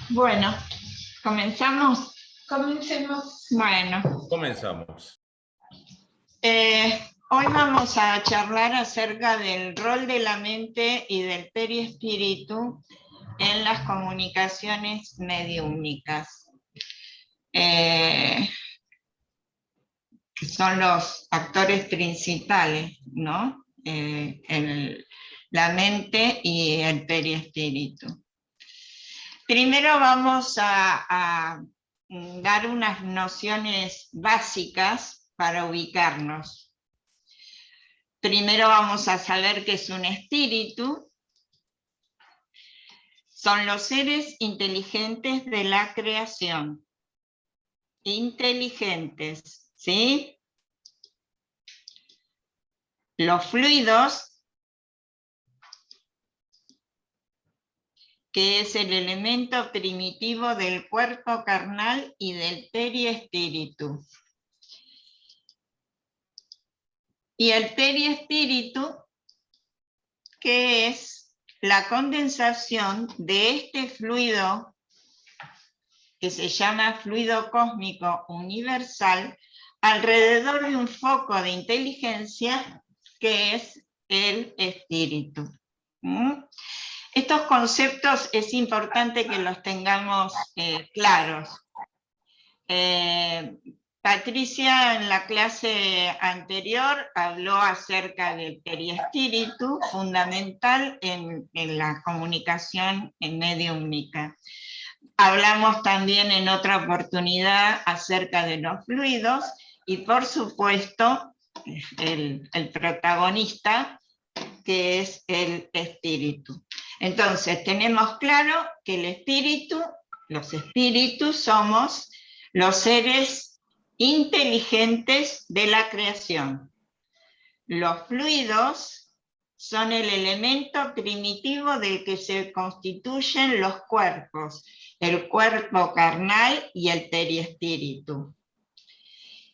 Bueno, ¿comenzamos? Comencemos. Bueno, Comenzamos. hoy vamos a charlar acerca del rol de la mente y del periespíritu en las comunicaciones mediúmnicas. Que son los actores principales, ¿no? La mente y el periespíritu. Primero vamos a dar unas nociones básicas para ubicarnos. Primero vamos a saber qué es un espíritu. Son los seres inteligentes de la creación. Inteligentes, ¿sí? Los fluidos, que es el elemento primitivo del cuerpo carnal y del periespíritu. Y el periespíritu, que es la condensación de este fluido, que se llama fluido cósmico universal, alrededor de un foco de inteligencia, que es el espíritu. Estos conceptos es importante que los tengamos claros. Patricia en la clase anterior habló acerca del periespíritu, fundamental en la comunicación mediúmnica. Hablamos también en otra oportunidad acerca de los fluidos y por supuesto el protagonista, que es el espíritu. Entonces tenemos claro que el espíritu, los espíritus somos los seres inteligentes de la creación. Los fluidos son el elemento primitivo del que se constituyen los cuerpos, el cuerpo carnal y el periespíritu.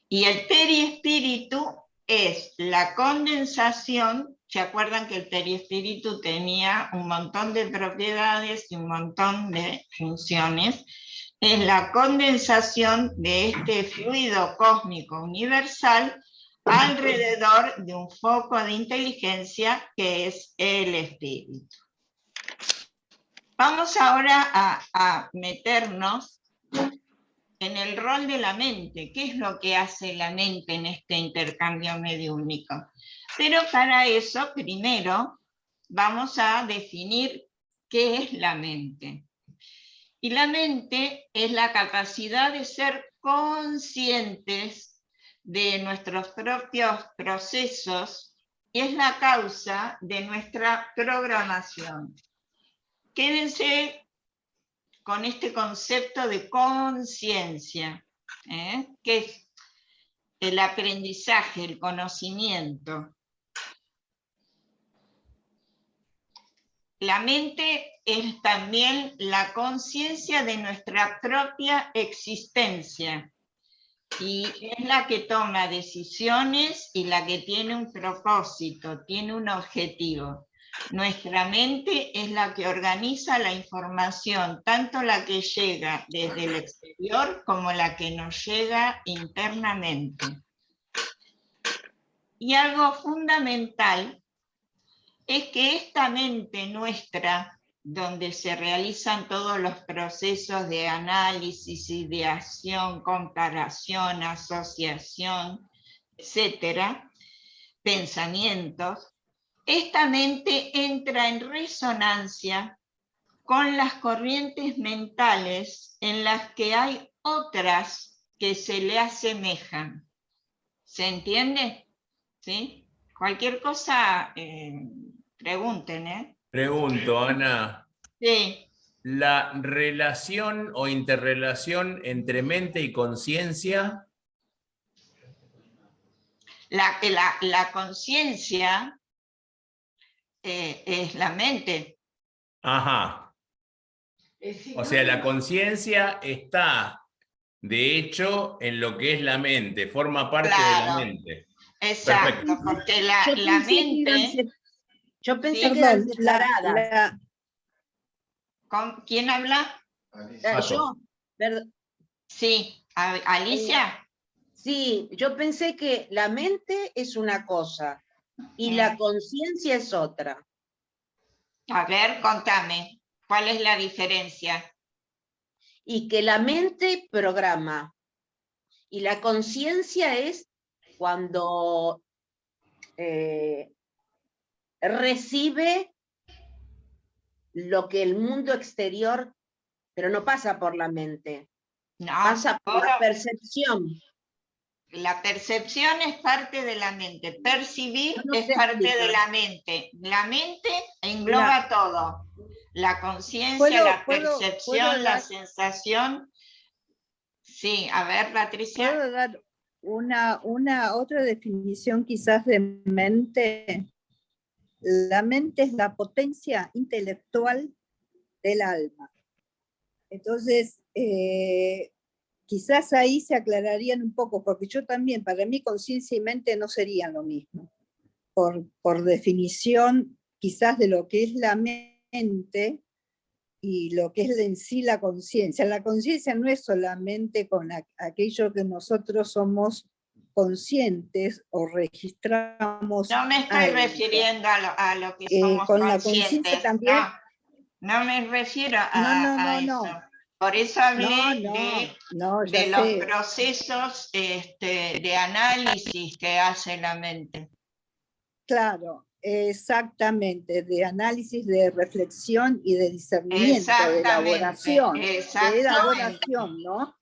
Y el periespíritu es la condensación. ¿Se acuerdan que el periespíritu tenía un montón de propiedades y un montón de funciones? Es la condensación de este fluido cósmico universal alrededor de un foco de inteligencia que es el espíritu. Vamos ahora a meternos en el rol de la mente. ¿Qué es lo que hace la mente en este intercambio mediúmnico? Pero para eso, primero, vamos a definir qué es la mente. Y la mente es la capacidad de ser conscientes de nuestros propios procesos y es la causa de nuestra programación. Quédense con este concepto de conciencia, que es el aprendizaje, el conocimiento. La mente es también la conciencia de nuestra propia existencia y es la que toma decisiones y la que tiene un propósito, tiene un objetivo. Nuestra mente es la que organiza la información, tanto la que llega desde el exterior como la que nos llega internamente. Y algo fundamental es que esta mente nuestra, donde se realizan todos los procesos de análisis, ideación, comparación, asociación, etcétera, pensamientos, esta mente entra en resonancia con las corrientes mentales en las que hay otras que se le asemejan. ¿Se entiende? ¿Sí? Cualquier cosa, pregunten, ¿eh? Pregunto, Ana. Sí. ¿La relación o interrelación entre mente y conciencia? La conciencia es la mente. Ajá. O sea, la conciencia está, de hecho, en lo que es la mente, forma parte de la mente. Exacto, Perfecto. porque la mente... Yo pensé Sí, que eran Perdón, separadas. ¿Quién habla? Yo, ¿verdad? Sí, Alicia. Sí, yo pensé que la mente es una cosa y la conciencia es otra. A ver, contame, ¿cuál es la diferencia? Y que la mente programa y la conciencia es cuando recibe lo que el mundo exterior, pero no pasa por la mente, No, pasa por la percepción. la percepción es parte de la mente, percibir No es sé parte de explicar. la mente. La mente engloba todo. La conciencia, la ¿Puedo percepción, la dar- sensación. Sí, a ver, Patricia. ¿Puedo dar una otra definición quizás de mente? La mente es la potencia intelectual del alma. Entonces, quizás ahí se aclararían un poco, porque yo también, para mí conciencia y mente no serían lo mismo. Por definición, quizás de lo que es la mente y lo que es en sí la conciencia. La conciencia no es solamente con aquello que nosotros somos conscientes o registramos. No me estoy refiriendo a lo que somos con la conscientes. conciencia también. No me refiero No. eso. Por eso hablé Ya de los sé. procesos de análisis que hace la mente. Claro, exactamente, de análisis, de reflexión y de discernimiento, de elaboración, ¿no?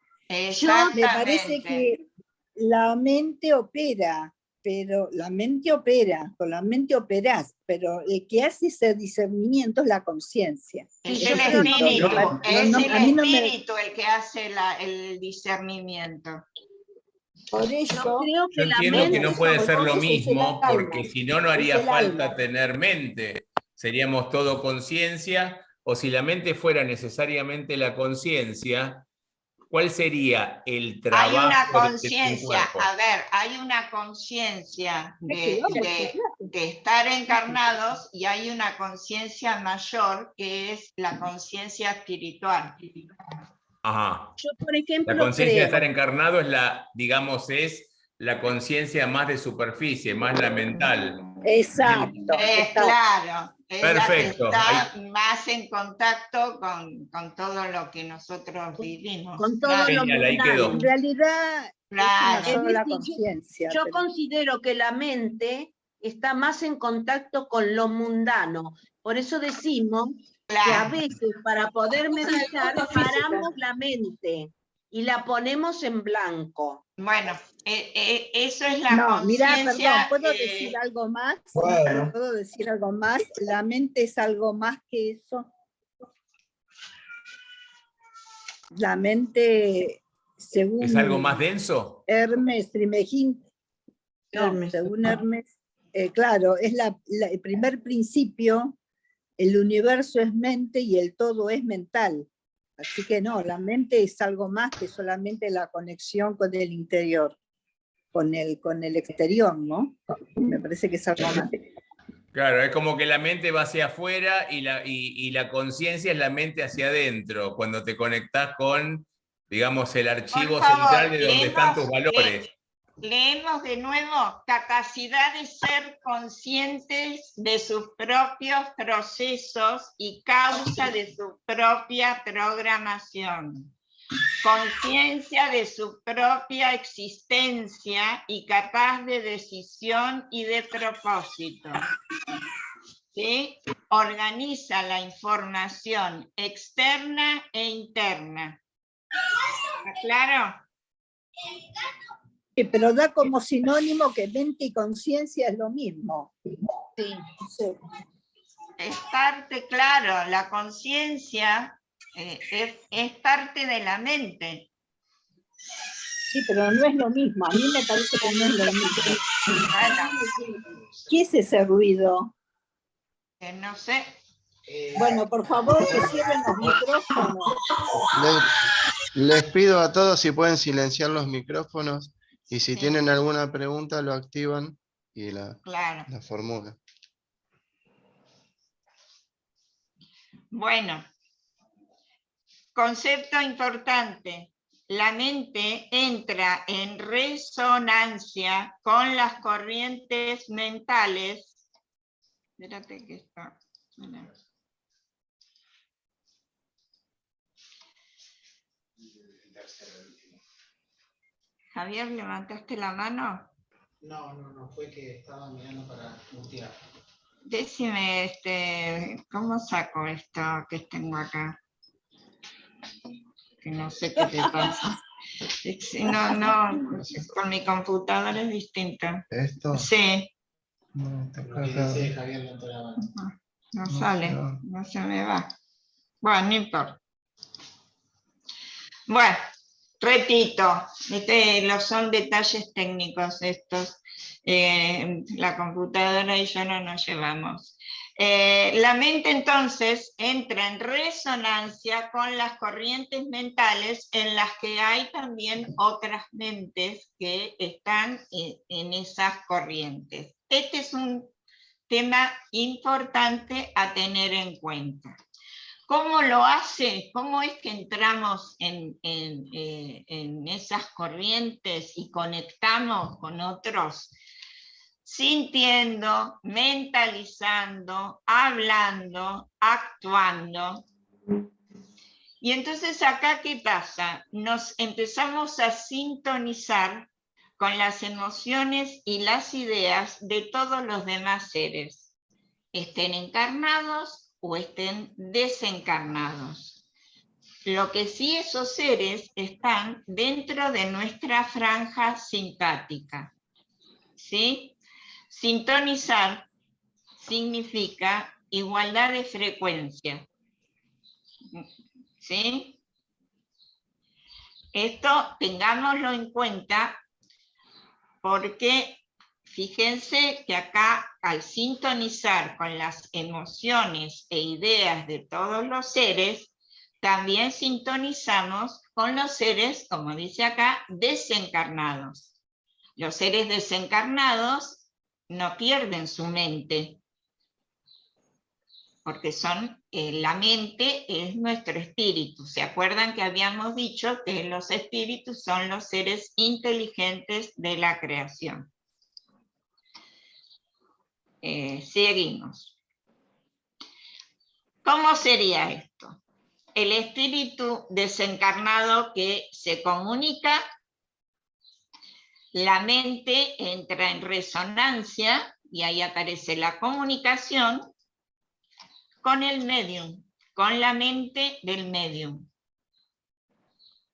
Yo me parece que la mente opera, pero la mente opera, con la mente operás, pero el que hace ese discernimiento es la conciencia. Es Eso el es todo. espíritu, es No, el a mí no me- espíritu el que hace el discernimiento. Por eso, Creo Yo que la entiendo que mente no puede ser lo es el mismo, alma, porque si no, no haría es el falta alma. tener mente. Seríamos todo conciencia, o si la mente fuera necesariamente la conciencia, ¿cuál sería el Hay una trabajo de un conciencia, cuerpo? a ver, hay una conciencia de estar encarnados y hay una conciencia mayor que es la conciencia espiritual. Ajá. Yo, por ejemplo, La conciencia de creo. estar encarnado es digamos, es la conciencia más de superficie, más la mental. Exacto. Claro, es Perfecto. la que está más en contacto con todo lo que nosotros vivimos. Con todo lo Genial, ahí quedó. En realidad Claro. es una sola decir, conciencia. yo pero- considero que la mente está más en contacto con lo mundano. Por eso decimos que a veces para poder meditar paramos la mente y la ponemos en blanco. Bueno, eso es la No, mirá, conciencia. perdón, ¿puedo decir algo más? Bueno. ¿Puedo decir algo más? La mente es algo más que eso. La mente, según ¿Es algo más denso? Hermes Trismegisto, según Hermes, claro, es el primer principio, el universo es mente y el todo es mental. Así que no, la mente es algo más que solamente la conexión con el interior, con el exterior, ¿no? Me parece que es algo más. Claro, es como que la mente va hacia afuera y la conciencia es la mente hacia adentro, cuando te conectás con, digamos, el archivo Por favor, central de donde están tus valores. Leemos de nuevo: capacidad de ser conscientes de sus propios procesos y causa de su propia programación. Conciencia de su propia existencia y capaz de decisión y de propósito. ¿Sí? Organiza la información externa e interna. ¿Está claro? Pero da como sinónimo que mente y conciencia es lo mismo. Sí. Es parte, claro, la conciencia es parte de la mente. Sí, pero no es lo mismo. A mí me parece que no es lo mismo. Bueno, ¿Qué es ese ruido? no sé. Bueno, por favor, que cierren los micrófonos. Les pido a todos si pueden silenciar los micrófonos y si Sí. tienen alguna pregunta lo activan y la Claro. formulan. Bueno, concepto importante. La mente entra en resonancia con las corrientes mentales. Espérate que está. Javier, ¿levantaste la mano? No, fue que estaba mirando para mutear. Decime, ¿cómo saco esto que tengo acá? Que no sé qué te pasa. No, con mi computadora es distinto. ¿Esto? Sí. No, está Lo que acá. dice Javier levantó la mano. No sale, no se me va. Bueno, no importa. Bueno, repito, son detalles técnicos estos. La computadora y yo no nos llevamos. La mente entonces entra en resonancia con las corrientes mentales en las que hay también otras mentes que están en esas corrientes. Este es un tema importante a tener en cuenta. ¿Cómo lo hace? ¿Cómo es que entramos en esas corrientes y conectamos con otros? Sintiendo, mentalizando, hablando, actuando. Y entonces acá, ¿qué pasa? Nos empezamos a sintonizar con las emociones y las ideas de todos los demás seres, estén encarnados o estén desencarnados. Lo que sí, esos seres están dentro de nuestra franja simpática. ¿Sí? Sintonizar significa igualdad de frecuencia. ¿Sí? Esto tengámoslo en cuenta porque fíjense que acá, al sintonizar con las emociones e ideas de todos los seres, también sintonizamos con los seres, como dice acá, desencarnados. Los seres desencarnados no pierden su mente, porque la mente es nuestro espíritu. ¿Se acuerdan que habíamos dicho que los espíritus son los seres inteligentes de la creación? Seguimos. ¿Cómo sería esto? El espíritu desencarnado que se comunica, la mente entra en resonancia y ahí aparece la comunicación con el medium, con la mente del medium.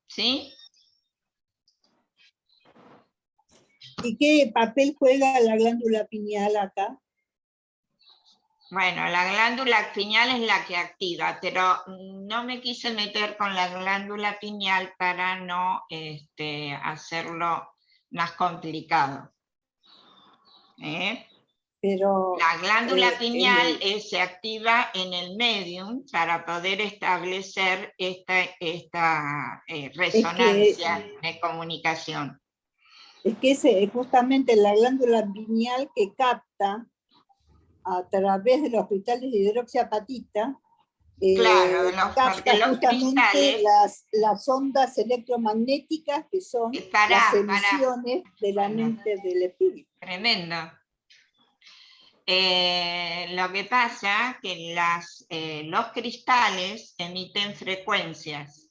¿Sí? ¿Y qué papel juega la glándula pineal acá? Bueno, la glándula pineal es la que activa, pero no me quise meter con la glándula pineal para no hacerlo más complicado. Pero la glándula pineal se activa en el medium para poder establecer esta resonancia de comunicación. Es que es justamente la glándula pineal que capta a través de los cristales de hidroxiapatita, claro, capta justamente las ondas electromagnéticas que son las emisiones de la mente del espíritu. Tremendo. Lo que pasa que los cristales emiten frecuencias.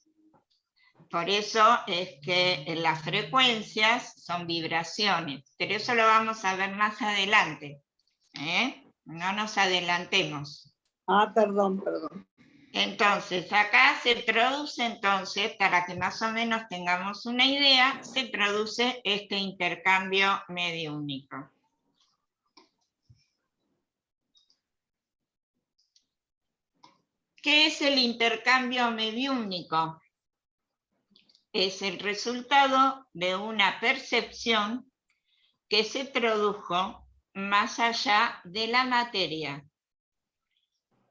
Por eso es que las frecuencias son vibraciones, pero eso lo vamos a ver más adelante. No nos adelantemos. Perdón. Entonces, acá se produce para que más o menos tengamos una idea, se produce este intercambio mediúnico. ¿Qué es el intercambio mediúnico? Es el resultado de una percepción que se produjo más allá de la materia.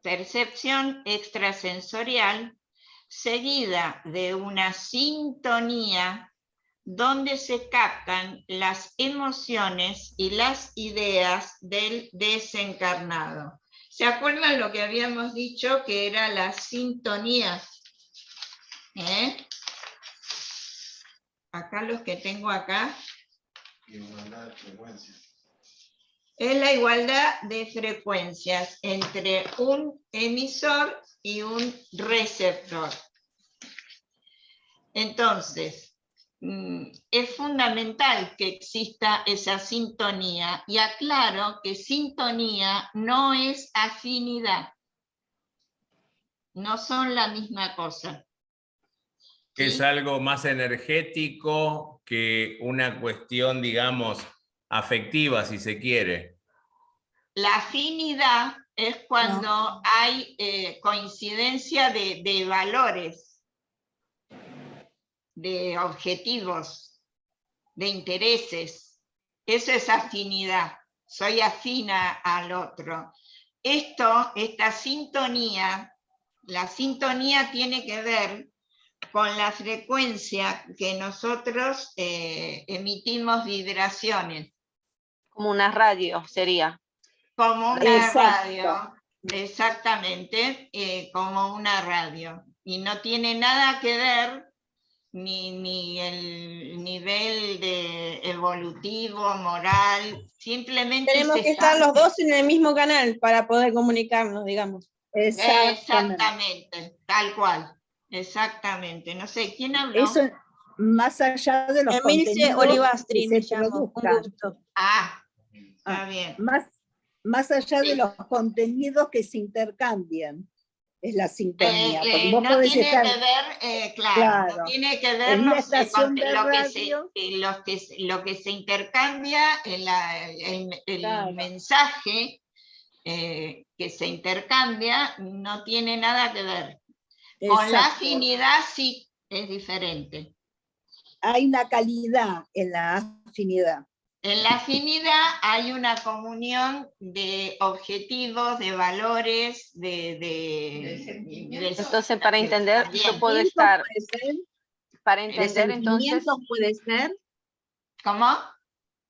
Percepción extrasensorial seguida de una sintonía donde se captan las emociones y las ideas del desencarnado. ¿Se acuerdan lo que habíamos dicho que era la sintonía? Acá los que tengo acá. Igualdad de frecuencias. Es la igualdad de frecuencias entre un emisor y un receptor. Entonces, es fundamental que exista esa sintonía, y aclaro que sintonía no es afinidad, no son la misma cosa. ¿Sí? Es algo más energético que una cuestión, digamos, afectiva, si se quiere. La afinidad es cuando hay coincidencia de valores, de objetivos, de intereses. Eso es afinidad. Soy afina al otro. Esta sintonía, la sintonía tiene que ver con la frecuencia que nosotros emitimos vibraciones. Como una radio sería. Como una radio, exactamente, como una radio. Y no tiene nada que ver ni el nivel evolutivo, moral, simplemente... Tenemos que estar los dos en el mismo canal para poder comunicarnos, digamos. Exactamente, tal cual, exactamente. No sé, ¿quién habló? Eso, más allá de los Emilce Olivastri, me se llamo, produzcan. un gusto. Está bien. Más allá de los contenidos que se intercambian, es la sintonía. No tiene que ver, claro, no tiene que ver en una estación de radio, lo que se intercambia, el mensaje que se intercambia no tiene nada que ver. Con la afinidad sí es diferente. Hay una calidad en la afinidad. En la afinidad hay una comunión de objetivos, de valores, entonces, para entender, yo puedo estar... Para entender, entonces... ¿Puede ser? ¿Cómo?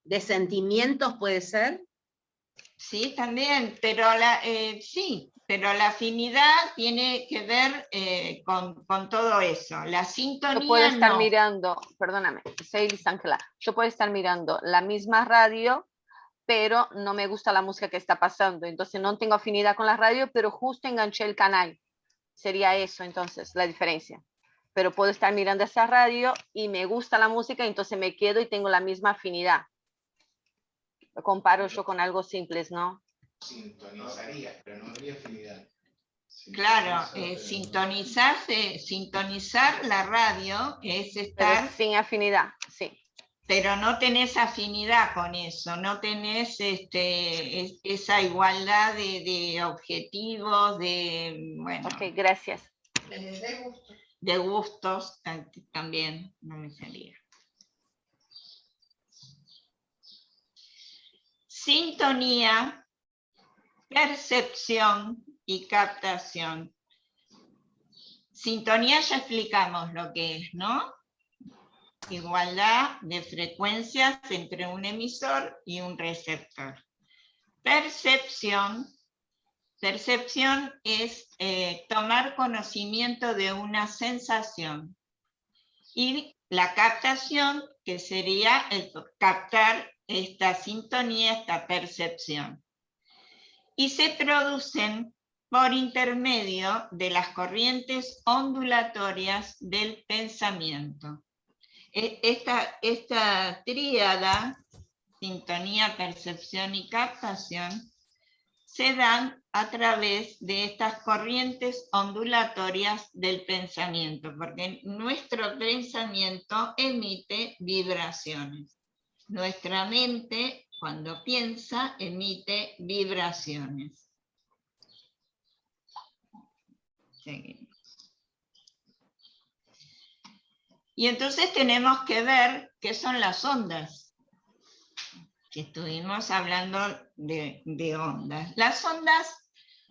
¿De sentimientos puede ser? Sí, también, pero la afinidad tiene que ver con todo eso. La sintonía yo puedo estar mirando, perdóname, soy Lisangela, yo puedo estar mirando la misma radio, pero no me gusta la música que está pasando, entonces no tengo afinidad con la radio, pero justo enganché el canal. Sería eso, entonces, la diferencia. Pero puedo estar mirando esa radio y me gusta la música, entonces me quedo y tengo la misma afinidad. Lo comparo yo con algo simple, ¿no? Sintonizaría, pero no habría afinidad. Claro, sintonizar la radio es estar... Pero sin afinidad, sí. Pero no tenés afinidad con eso, no tenés esa igualdad de objetivos, bueno... Ok, gracias. De gustos también, no me salía. Sintonía, percepción y captación. Sintonía ya explicamos lo que es, ¿no? Igualdad de frecuencias entre un emisor y un receptor. Percepción es tomar conocimiento de una sensación. Y la captación, que sería el captar esta sintonía, esta percepción. Y se producen por intermedio de las corrientes ondulatorias del pensamiento. Esta tríada, sintonía, percepción y captación, se dan a través de estas corrientes ondulatorias del pensamiento, porque nuestro pensamiento emite vibraciones. Nuestra mente, cuando piensa, emite vibraciones. Seguimos. Y entonces tenemos que ver qué son las ondas. Que estuvimos hablando de ondas. Las ondas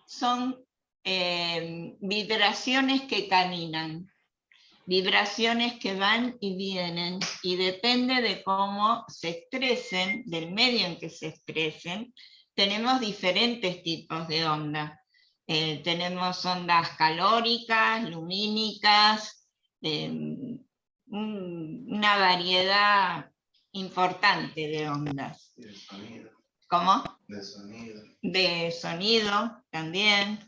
son vibraciones que caminan, vibraciones que van y vienen, y depende de cómo se expresen, del medio en que se expresen, tenemos diferentes tipos de ondas. Tenemos ondas calóricas, lumínicas, una variedad importante de ondas. Y de sonido. ¿Cómo? De sonido. De sonido también.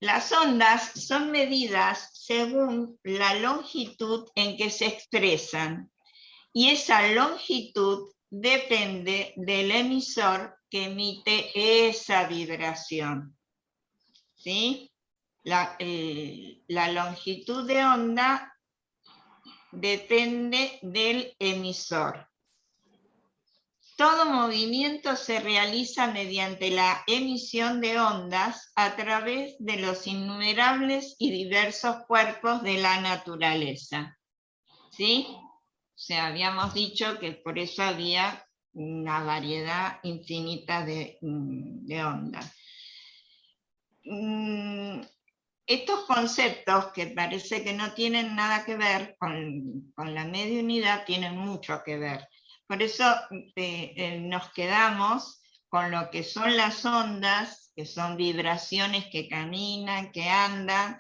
Las ondas son medidas según la longitud en que se expresan, y esa longitud depende del emisor que emite esa vibración. ¿Sí? La longitud de onda depende del emisor. Todo movimiento se realiza mediante la emisión de ondas a través de los innumerables y diversos cuerpos de la naturaleza. ¿Sí? O sea, habíamos dicho que por eso había una variedad infinita de ondas. Estos conceptos, que parece que no tienen nada que ver con la mediunidad, tienen mucho que ver. Por eso nos quedamos con lo que son las ondas, que son vibraciones que caminan, que andan,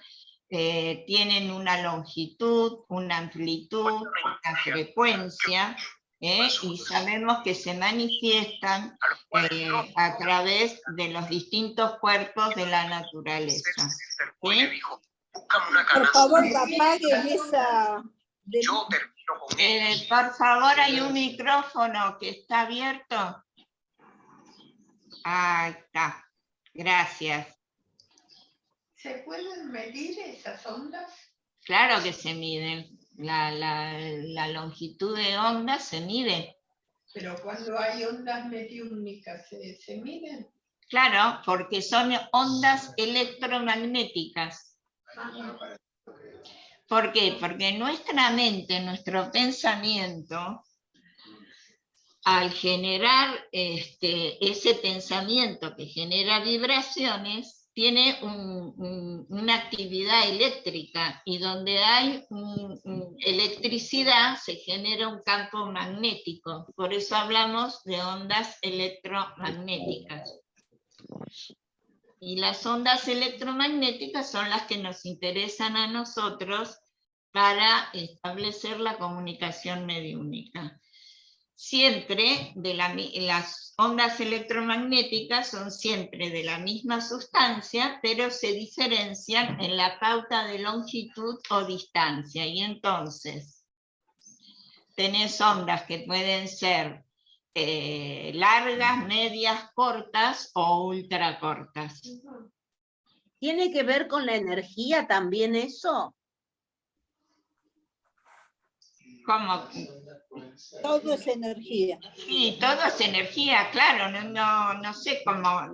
tienen una longitud, una amplitud, una frecuencia, y sabemos que se manifiestan a través de los distintos cuerpos de la naturaleza. ¿Sí? Por favor, apaguen esa... Por favor, hay un micrófono que está abierto. Ahí está. Gracias. ¿Se pueden medir esas ondas? Claro que se miden. La longitud de onda se mide. Pero cuando hay ondas mediúnicas, ¿se miden? Claro, porque son ondas electromagnéticas. ¿Por qué? Porque nuestra mente, nuestro pensamiento, al generar ese pensamiento que genera vibraciones, tiene una actividad eléctrica, y donde hay electricidad se genera un campo magnético. Por eso hablamos de ondas electromagnéticas. Y las ondas electromagnéticas son las que nos interesan a nosotros para establecer la comunicación mediúnica. Siempre las ondas electromagnéticas son siempre de la misma sustancia, pero se diferencian en la pauta de longitud o distancia. Y entonces tenés ondas que pueden ser largas, medias, cortas o ultracortas. ¿Tiene que ver con la energía también eso? ¿Cómo? Todo es energía. Sí, todo es energía, claro, no sé cómo...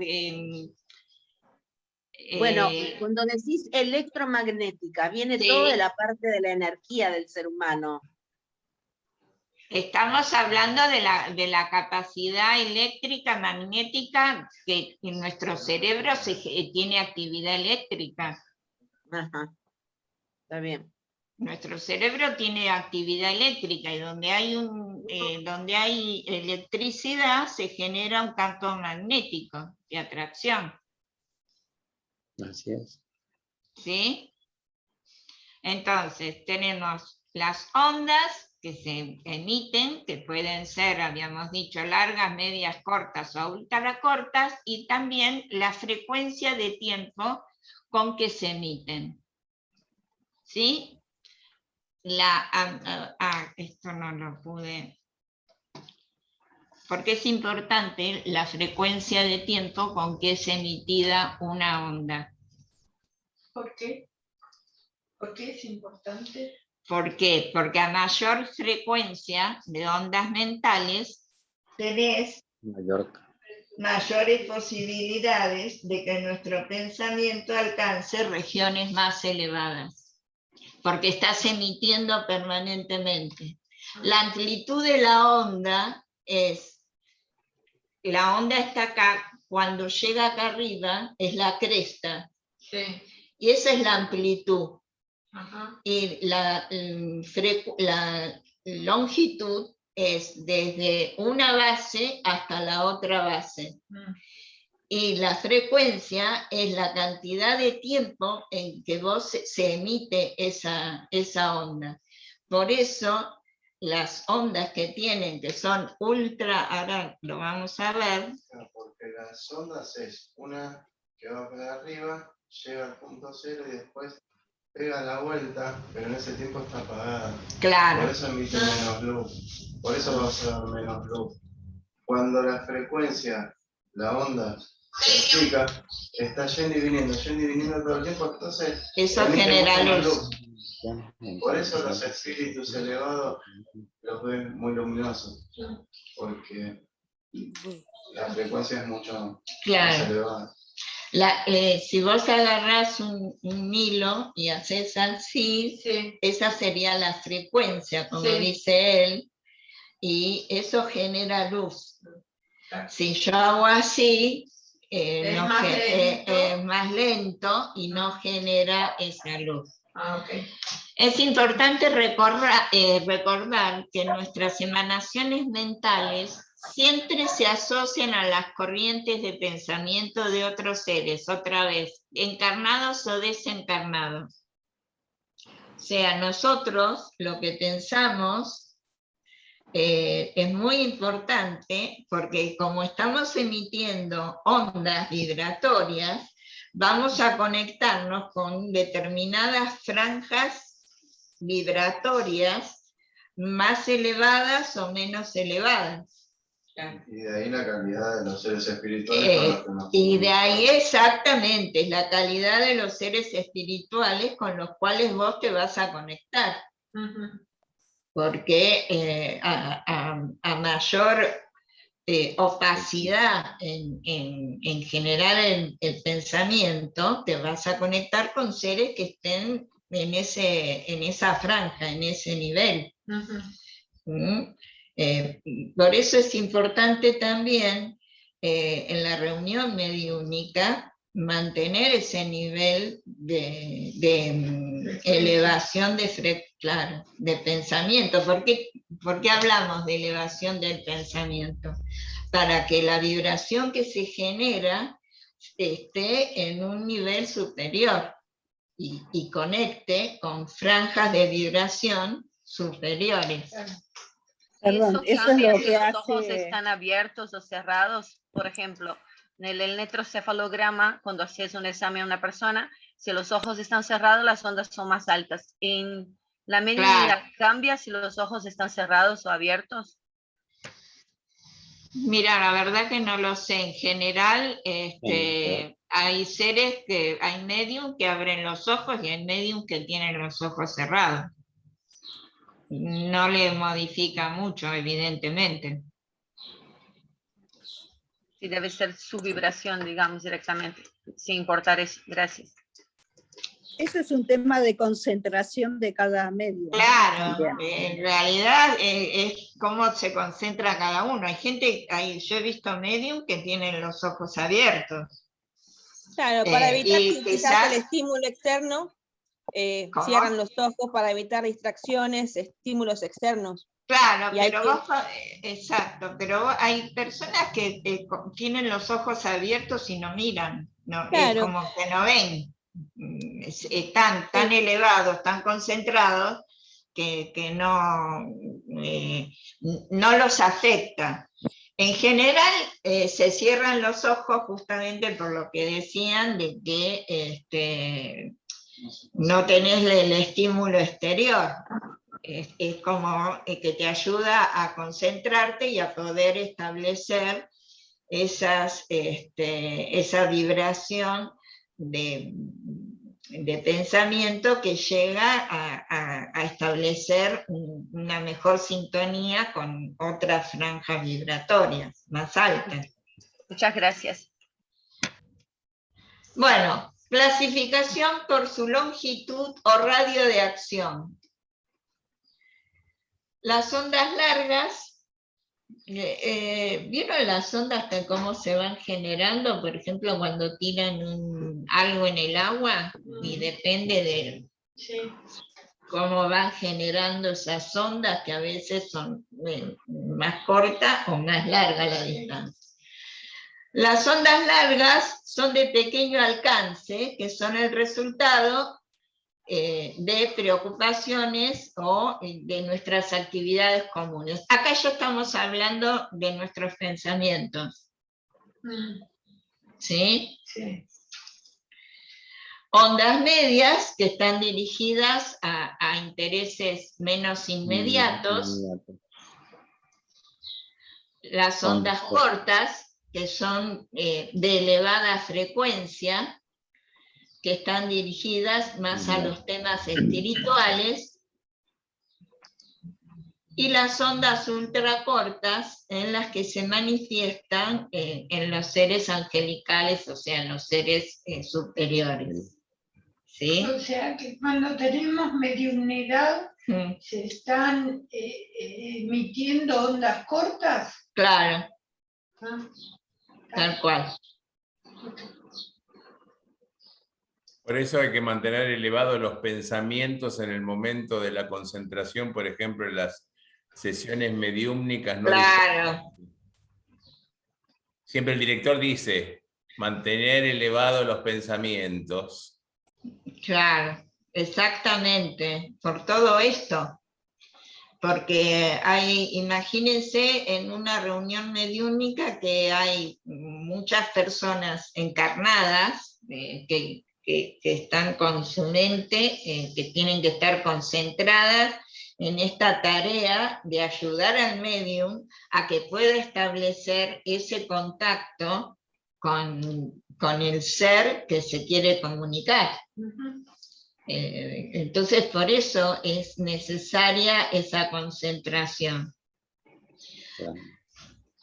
Bueno, cuando decís electromagnética, viene sí. todo de la parte de la energía del ser humano. Estamos hablando de la capacidad eléctrica, magnética, que en nuestro cerebro tiene actividad eléctrica. Ajá, está bien. Nuestro cerebro tiene actividad eléctrica, y donde hay electricidad se genera un campo magnético de atracción. Así es. ¿Sí? Entonces, tenemos las ondas que se emiten, que pueden ser, habíamos dicho, largas, medias, cortas o ultracortas, y también la frecuencia de tiempo con que se emiten. ¿Sí? Esto no lo pude... Porque es importante la frecuencia de tiempo con que es emitida una onda. ¿Por qué? ¿Por qué es importante? ¿Por qué? Porque a mayor frecuencia de ondas mentales tenés mayores posibilidades de que nuestro pensamiento alcance regiones más elevadas, porque estás emitiendo permanentemente. La amplitud de la onda está acá, cuando llega acá arriba es la cresta, sí. Y esa es la amplitud. Ajá. Y la longitud es desde una base hasta la otra base. Y la frecuencia es la cantidad de tiempo en que se emite esa onda. Por eso las ondas que tienen, que son ultra, ahora lo vamos a ver. Porque las ondas es una que va para arriba, llega al punto cero y después pega la vuelta, pero en ese tiempo está apagada. Claro. Por eso emite menos luz. Por eso va a ser menos luz. Cuando la frecuencia, la onda, se achica, está yendo y viniendo todo el tiempo, entonces eso genera luz. Por eso los espíritus elevados los ven muy luminosos, porque la frecuencia es mucho más elevada. Si vos agarrás un hilo y haces así, esa sería la frecuencia, como dice él, y eso genera luz. Si yo hago así, es más lento y no genera esa luz. Okay. Es importante recordar que nuestras emanaciones mentales siempre se asocian a las corrientes de pensamiento de otros seres, otra vez, encarnados o desencarnados. O sea, nosotros lo que pensamos es muy importante porque como estamos emitiendo ondas vibratorias, vamos a conectarnos con determinadas franjas vibratorias más elevadas o menos elevadas. Y de ahí la calidad de los seres espirituales. Y de ahí exactamente, es la calidad de los seres espirituales con los cuales vos te vas a conectar. Porque a mayor opacidad en generar el pensamiento, te vas a conectar con seres que estén en esa franja, en ese nivel. Por eso es importante también en la reunión mediúnica mantener ese nivel de elevación de pensamiento. ¿Por qué hablamos de elevación del pensamiento? Para que la vibración que se genera esté en un nivel superior y conecte con franjas de vibración superiores. Perdón, eso es lo que hace... Los ojos están abiertos o cerrados, por ejemplo, en el electrocefalograma, cuando haces un examen a una persona, si los ojos están cerrados, las ondas son más altas. En la mediunidad cambia si los ojos están cerrados o abiertos. Mira, la verdad que no lo sé. En general, hay seres hay medium que abren los ojos y hay medium que tienen los ojos cerrados. No le modifica mucho, evidentemente. Sí, debe ser su vibración, digamos, directamente, sin importar eso. Gracias. Eso es un tema de concentración de cada medio. Claro, en realidad es cómo se concentra cada uno. Hay gente, yo he visto medium que tienen los ojos abiertos. Claro, para evitar quizás el estímulo externo, cierran los ojos para evitar distracciones, estímulos externos. Claro, exacto, pero hay personas que tienen los ojos abiertos y no miran, no, claro. Es como que no ven. Están tan elevados, tan concentrados, que no los afecta. En general se cierran los ojos justamente por lo que decían de que no tenés el estímulo exterior. Es como que te ayuda a concentrarte y a poder establecer esa vibración de pensamiento que llega a establecer una mejor sintonía con otras franjas vibratorias más altas. Muchas gracias. Bueno, clasificación por su longitud o radio de acción. Las ondas largas, ¿vieron las ondas que cómo se van generando? Por ejemplo, cuando tiran algo en el agua y depende de cómo van generando esas ondas que a veces son más cortas o más largas la distancia. Las ondas largas son de pequeño alcance, que son el resultado de preocupaciones o de nuestras actividades comunes. Acá ya estamos hablando de nuestros pensamientos. ¿Sí? Sí. Ondas medias, que están dirigidas a intereses menos inmediatos. Las ondas cortas, que son de elevada frecuencia, que están dirigidas más a los temas espirituales, y las ondas ultracortas, en las que se manifiestan en los seres angelicales, o sea, en los seres superiores. ¿Sí? O sea, que cuando tenemos mediunidad, ¿se están emitiendo ondas cortas? Claro. Tal cual. Por eso hay que mantener elevados los pensamientos en el momento de la concentración, por ejemplo, en las sesiones mediúmnicas. ¿No? Claro. Siempre el director dice, mantener elevados los pensamientos. Claro, exactamente, por todo esto. Porque imagínense en una reunión mediúnica que hay muchas personas encarnadas que están con su mente, que tienen que estar concentradas en esta tarea de ayudar al medium a que pueda establecer ese contacto con el ser que se quiere comunicar. Entonces, por eso es necesaria esa concentración.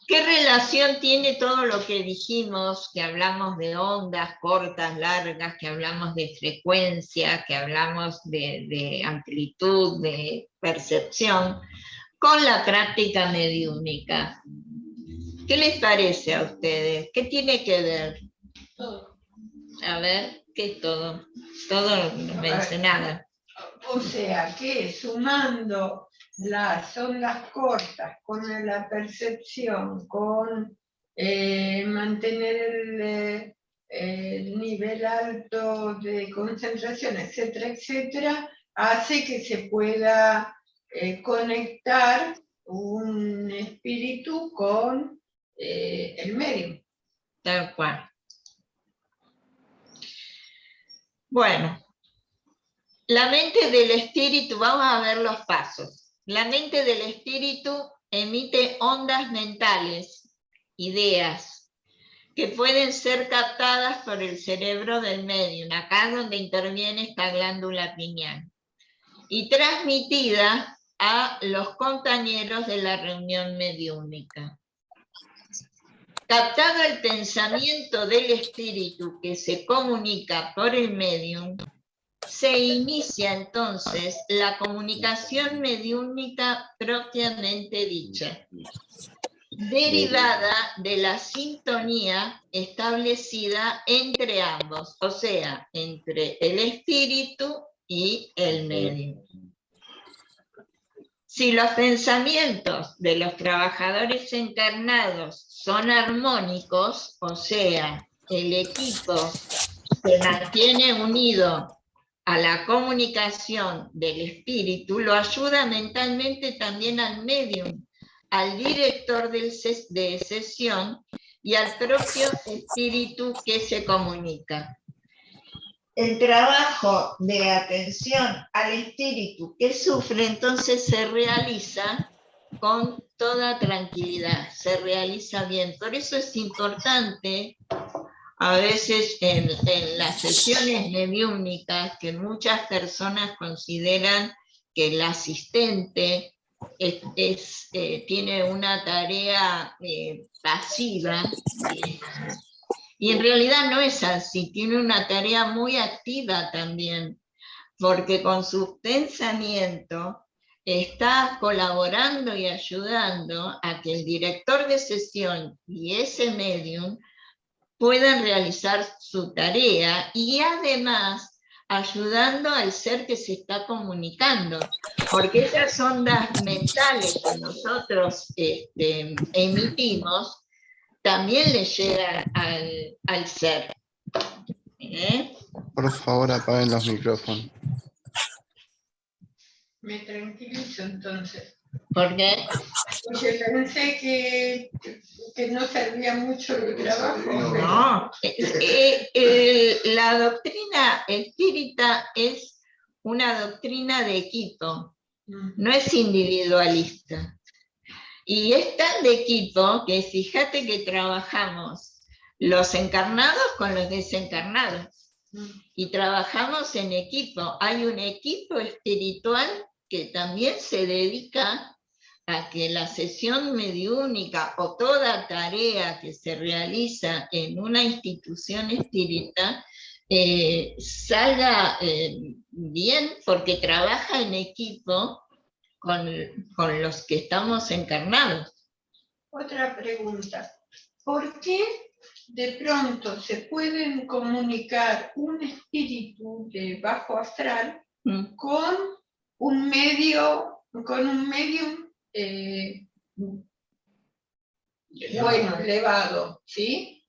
¿Qué relación tiene todo lo que dijimos, que hablamos de ondas cortas, largas, que hablamos de frecuencia, que hablamos de amplitud, de percepción, con la práctica mediúnica? ¿Qué les parece a ustedes? ¿Qué tiene que ver? A ver, ¿qué es todo? Todo lo mencionado. O sea, que sumando las ondas cortas con la percepción, con mantener el nivel alto de concentración, etcétera, etcétera, hace que se pueda conectar un espíritu con el medio. Tal cual. Bueno, la mente del espíritu, vamos a ver los pasos. La mente del espíritu emite ondas mentales, ideas, que pueden ser captadas por el cerebro del medium, acá es donde interviene esta glándula pineal, y transmitidas a los compañeros de la reunión mediúnica. Captado el pensamiento del espíritu que se comunica por el medium, se inicia entonces la comunicación mediúnica propiamente dicha, derivada de la sintonía establecida entre ambos, o sea, entre el espíritu y el medium. Si los pensamientos de los trabajadores encarnados son armónicos, o sea, el equipo se mantiene unido a la comunicación del espíritu, lo ayuda mentalmente también al medium, al director de sesión y al propio espíritu que se comunica. El trabajo de atención al espíritu que sufre entonces se realiza con toda tranquilidad, se realiza bien. Por eso es importante a veces en las sesiones mediúmnicas que muchas personas consideran que el asistente tiene una tarea pasiva, y en realidad no es así, tiene una tarea muy activa también, porque con su pensamiento está colaborando y ayudando a que el director de sesión y ese medium puedan realizar su tarea y además ayudando al ser que se está comunicando, porque esas ondas mentales que nosotros emitimos también le llegan al ser. Por favor, apaguen los micrófonos. Me tranquilizo entonces. ¿Por qué? Porque pensé que no servía mucho el trabajo. No, la doctrina espírita es una doctrina de equipo, no es individualista. Y es tan de equipo que fíjate que trabajamos los encarnados con los desencarnados. Y trabajamos en equipo. Hay un equipo espiritual que también se dedica a que la sesión mediúnica o toda tarea que se realiza en una institución espírita salga bien, porque trabaja en equipo con los que estamos encarnados. Otra pregunta. ¿Por qué de pronto se pueden comunicar un espíritu de bajo astral con un medium elevado, ¿sí?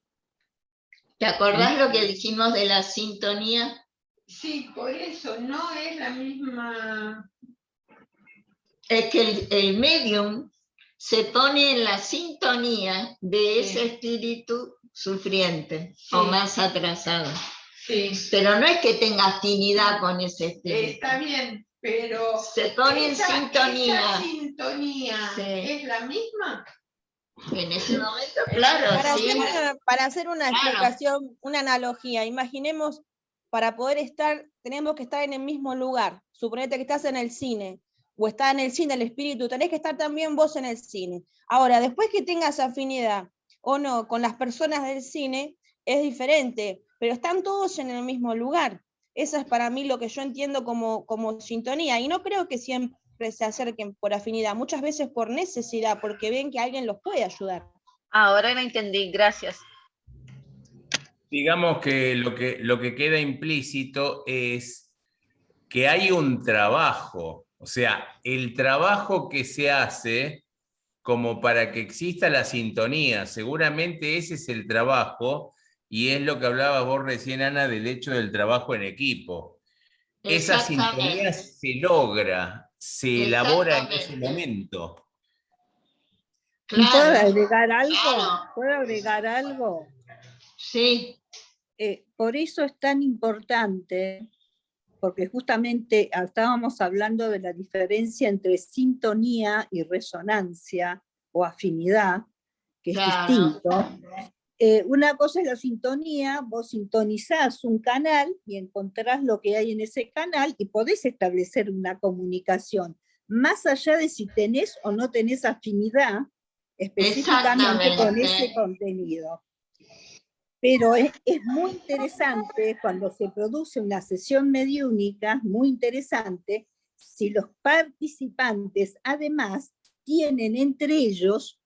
¿Te acordás lo que dijimos de la sintonía? Sí, por eso no es la misma. Es que el medium se pone en la sintonía de ese espíritu sufriente o más atrasado. Sí. Pero no es que tenga afinidad con ese espíritu. Está bien, pero se pone en sintonía. ¿Esa sintonía es la misma? En ese momento, claro. Para hacer una explicación, una analogía, imaginemos, para poder estar, tenemos que estar en el mismo lugar. Suponete que estás en el cine, o está en el cine el espíritu, tenés que estar también vos en el cine. Ahora, después que tengas afinidad o no con las personas del cine, es diferente, pero están todos en el mismo lugar. Eso es para mí lo que yo entiendo como sintonía, y no creo que siempre se acerquen por afinidad, muchas veces por necesidad, porque ven que alguien los puede ayudar. Ahora lo entendí, gracias. Digamos que lo que queda implícito es que hay un trabajo, o sea, el trabajo que se hace como para que exista la sintonía, seguramente ese es el trabajo, y es lo que hablabas vos recién, Ana, del hecho del trabajo en equipo. Esa sintonía se logra, se elabora en ese momento. Claro. ¿Puedo agregar algo? Claro. ¿Puedo agregar algo? Sí. Por eso es tan importante, porque justamente estábamos hablando de la diferencia entre sintonía y resonancia o afinidad, que es distinto. Una cosa es la sintonía, vos sintonizás un canal y encontrás lo que hay en ese canal y podés establecer una comunicación, más allá de si tenés o no tenés afinidad específicamente con ese contenido. Pero es muy interesante cuando se produce una sesión mediúnica, muy interesante, si los participantes además tienen entre ellos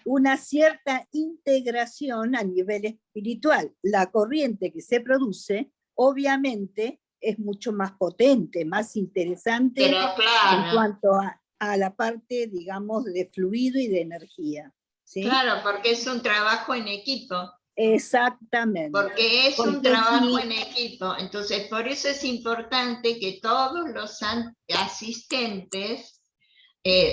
una cierta integración a nivel espiritual. La corriente que se produce, obviamente, es mucho más potente, más interesante en cuanto a la parte, digamos, de fluido y de energía. ¿Sí? Claro, porque es un trabajo en equipo. Exactamente. Porque es un trabajo en equipo. Entonces, por eso es importante que todos los asistentes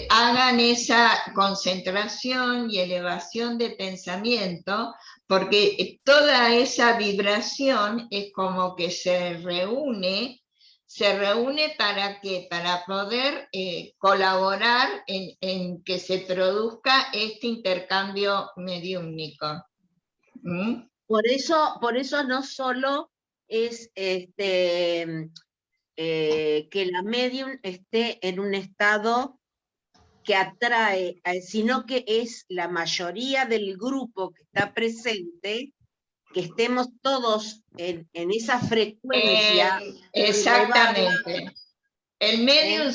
hagan esa concentración y elevación de pensamiento, porque toda esa vibración es como que se reúne para que, para poder colaborar en que se produzca este intercambio mediúmnico. ¿Mm? Por eso no solo es que la medium esté en un estado que atrae, sino que es la mayoría del grupo que está presente, que estemos todos en esa frecuencia. Exactamente. El medium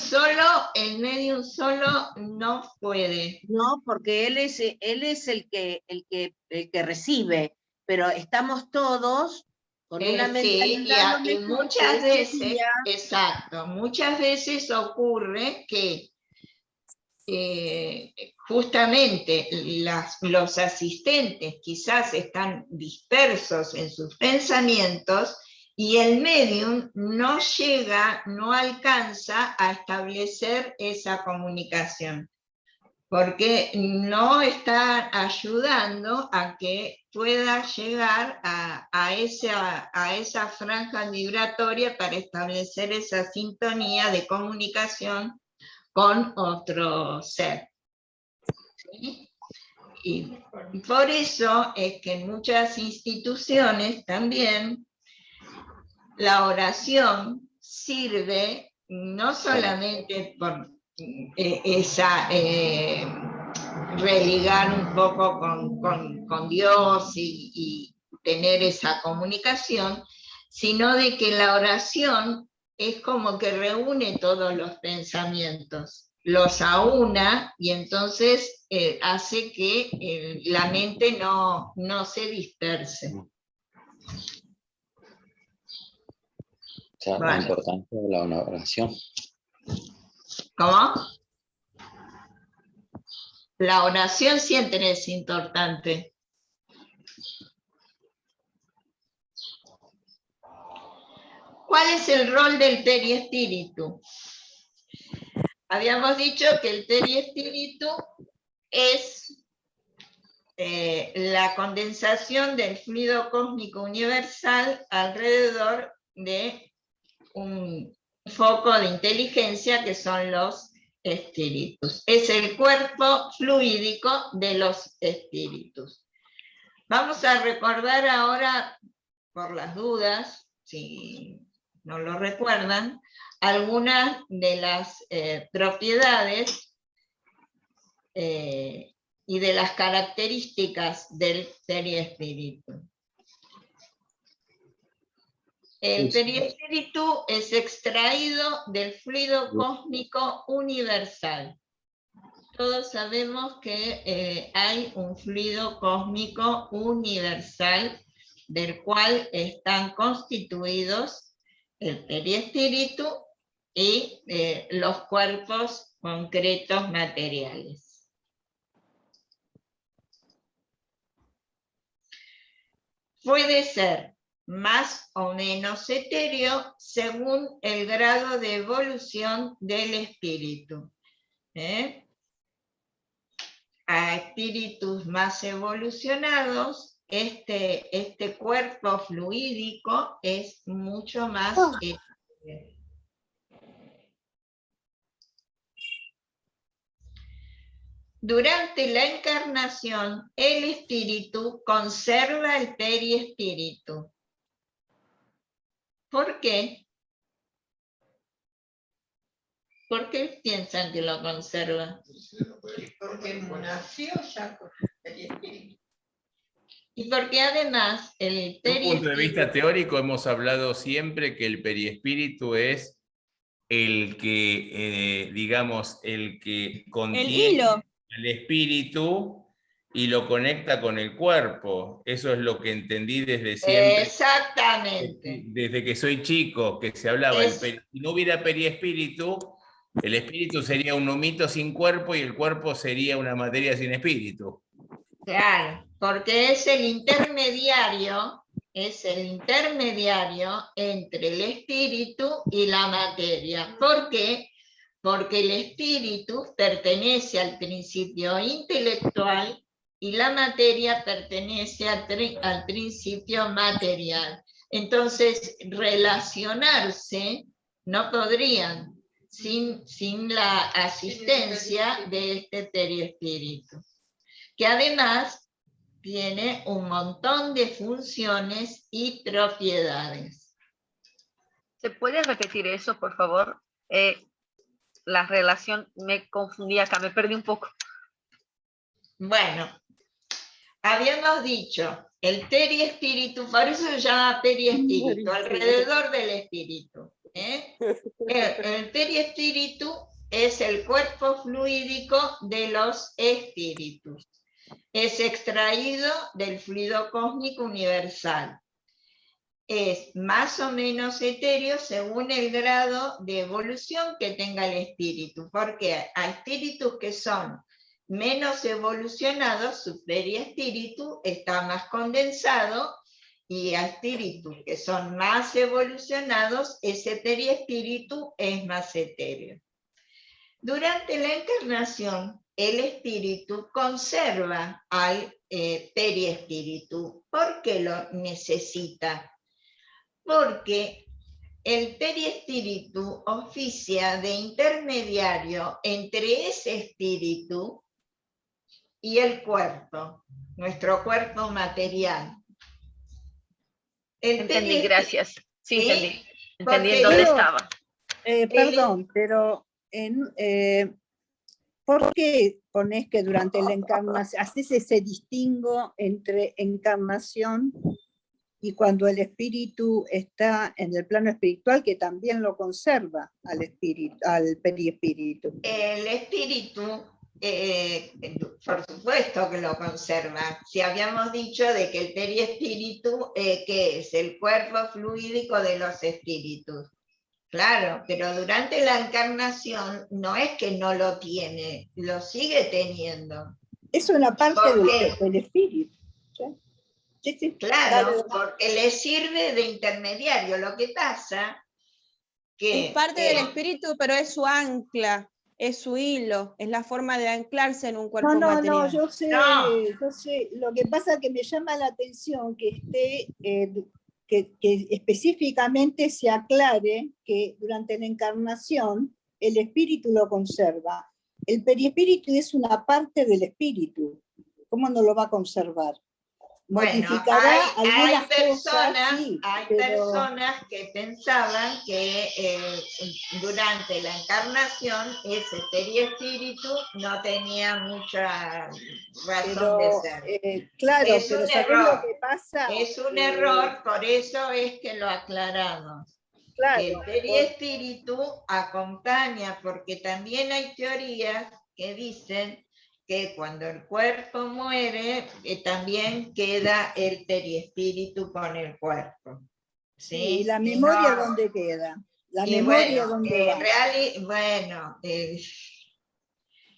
solo no puede. No, porque él es el que recibe, pero estamos todos Con una sí, y muchas veces, exacto, muchas veces ocurre que justamente los asistentes quizás están dispersos en sus pensamientos y el medium no llega, no alcanza a establecer esa comunicación, porque no está ayudando a que pueda llegar a esa franja vibratoria para establecer esa sintonía de comunicación con otro ser. ¿Sí? Y por eso es que en muchas instituciones también la oración sirve no solamente por religar un poco con Dios y tener esa comunicación, sino de que la oración es como que reúne todos los pensamientos, los aúna y entonces hace que la mente no se disperse. O sea, la importancia de la oración. ¿Cómo? La oración siempre es importante. ¿Cuál es el rol del periespíritu? Habíamos dicho que el periespíritu es la condensación del fluido cósmico universal alrededor de un foco de inteligencia que son los espíritus. Es el cuerpo fluídico de los espíritus. Vamos a recordar ahora, por las dudas, si no lo recuerdan, algunas de las propiedades y de las características del periespíritu. El periespíritu es extraído del fluido cósmico universal. Todos sabemos que hay un fluido cósmico universal del cual están constituidos el periespíritu y los cuerpos concretos materiales. Puede ser más o menos etéreo según el grado de evolución del espíritu. A espíritus más evolucionados, este cuerpo fluídico es mucho más etéreo. Durante la encarnación, el espíritu conserva el periespíritu. ¿Por qué? ¿Por qué piensan que lo conserva? Porque nació ya con el periespíritu. Y porque además el periespíritu... Desde un punto de vista teórico hemos hablado siempre que el periespíritu es el que, digamos, el que contiene el espíritu y lo conecta con el cuerpo. Eso es lo que entendí desde siempre. Exactamente. Desde que soy chico, que se hablaba. Si no hubiera periespíritu, el espíritu sería un humito sin cuerpo y el cuerpo sería una materia sin espíritu. Claro, porque es el intermediario entre el espíritu y la materia. ¿Por qué? Porque el espíritu pertenece al principio intelectual y la materia pertenece al principio material. Entonces, relacionarse no podrían sin la asistencia de este periespíritu, que además tiene un montón de funciones y propiedades. ¿Se puede repetir eso, por favor? La relación, me confundí acá, me perdí un poco. Bueno, habíamos dicho, el periespíritu, por eso se llama periespíritu, alrededor del espíritu. El periespíritu es el cuerpo fluídico de los espíritus. Es extraído del fluido cósmico universal. es más o menos etéreo según el grado de evolución que tenga el espíritu, porque hay espíritus que son menos evolucionados, su periespíritu está más condensado, y a espíritus que son más evolucionados, ese periespíritu es más etéreo. Durante la encarnación, el espíritu conserva al periespíritu. ¿Por qué lo necesita? Porque el periespíritu oficia de intermediario entre ese espíritu y el cuerpo, nuestro cuerpo material. Entendí, gracias. Sí, ¿sí? entendí dónde estaba. Perdón, pero ¿por qué ponés que durante la encarnación, haces ese distingo entre encarnación y cuando el espíritu está en el plano espiritual, que también lo conserva al espíritu, al periespíritu? El espíritu, por supuesto que lo conserva. Si habíamos dicho de que el periespíritu, que es el cuerpo fluídico de los espíritus. Claro, pero durante la encarnación no es que no lo tiene, lo sigue teniendo. Es una parte del espíritu. ¿Sí? Sí. Claro, porque le sirve de intermediario. Lo que pasa que... Es parte del espíritu, pero es su ancla, es su hilo, es la forma de anclarse en un cuerpo material. No, yo sé. Lo que pasa es que me llama la atención que esté... Que específicamente se aclare que durante la encarnación el espíritu lo conserva. El periespíritu es una parte del espíritu. ¿Cómo no lo va a conservar? Modificará algunas cosas. Hay personas que pensaban que durante la encarnación ese periespíritu no tenía mucha razón de ser. Claro, es pero un ¿sabés error. Lo que pasa? Es un error, por eso es que lo aclaramos. Claro, el periespíritu acompaña, porque también hay teorías que dicen que cuando el cuerpo muere, también queda el periespíritu con el cuerpo. ¿Sí? ¿Y la memoria dónde queda? La memoria dónde va.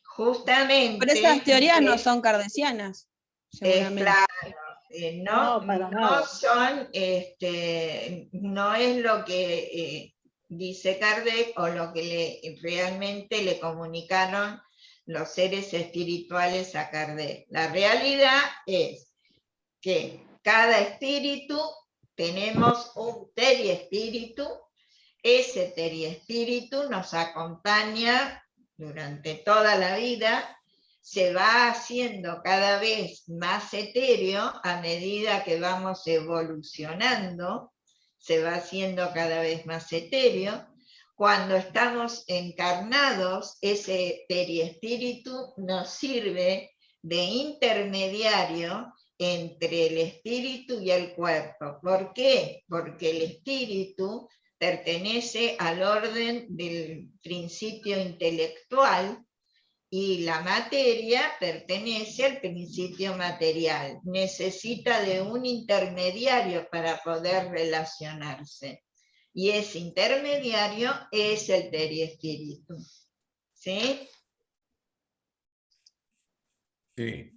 Justamente... Pero esas teorías no son kardecianas, seguramente. Claro, no son, no es lo que dice Kardec o lo que realmente le comunicaron los seres espirituales a Kardec. La realidad es que cada espíritu tenemos un periespíritu, ese periespíritu nos acompaña durante toda la vida, se va haciendo cada vez más etéreo a medida que vamos evolucionando, se va haciendo cada vez más etéreo. Cuando estamos encarnados, ese periespíritu nos sirve de intermediario entre el espíritu y el cuerpo. ¿Por qué? Porque el espíritu pertenece al orden del principio intelectual y la materia pertenece al principio material. Necesita de un intermediario para poder relacionarse. Y ese intermediario es el periespíritu. ¿Sí? Sí.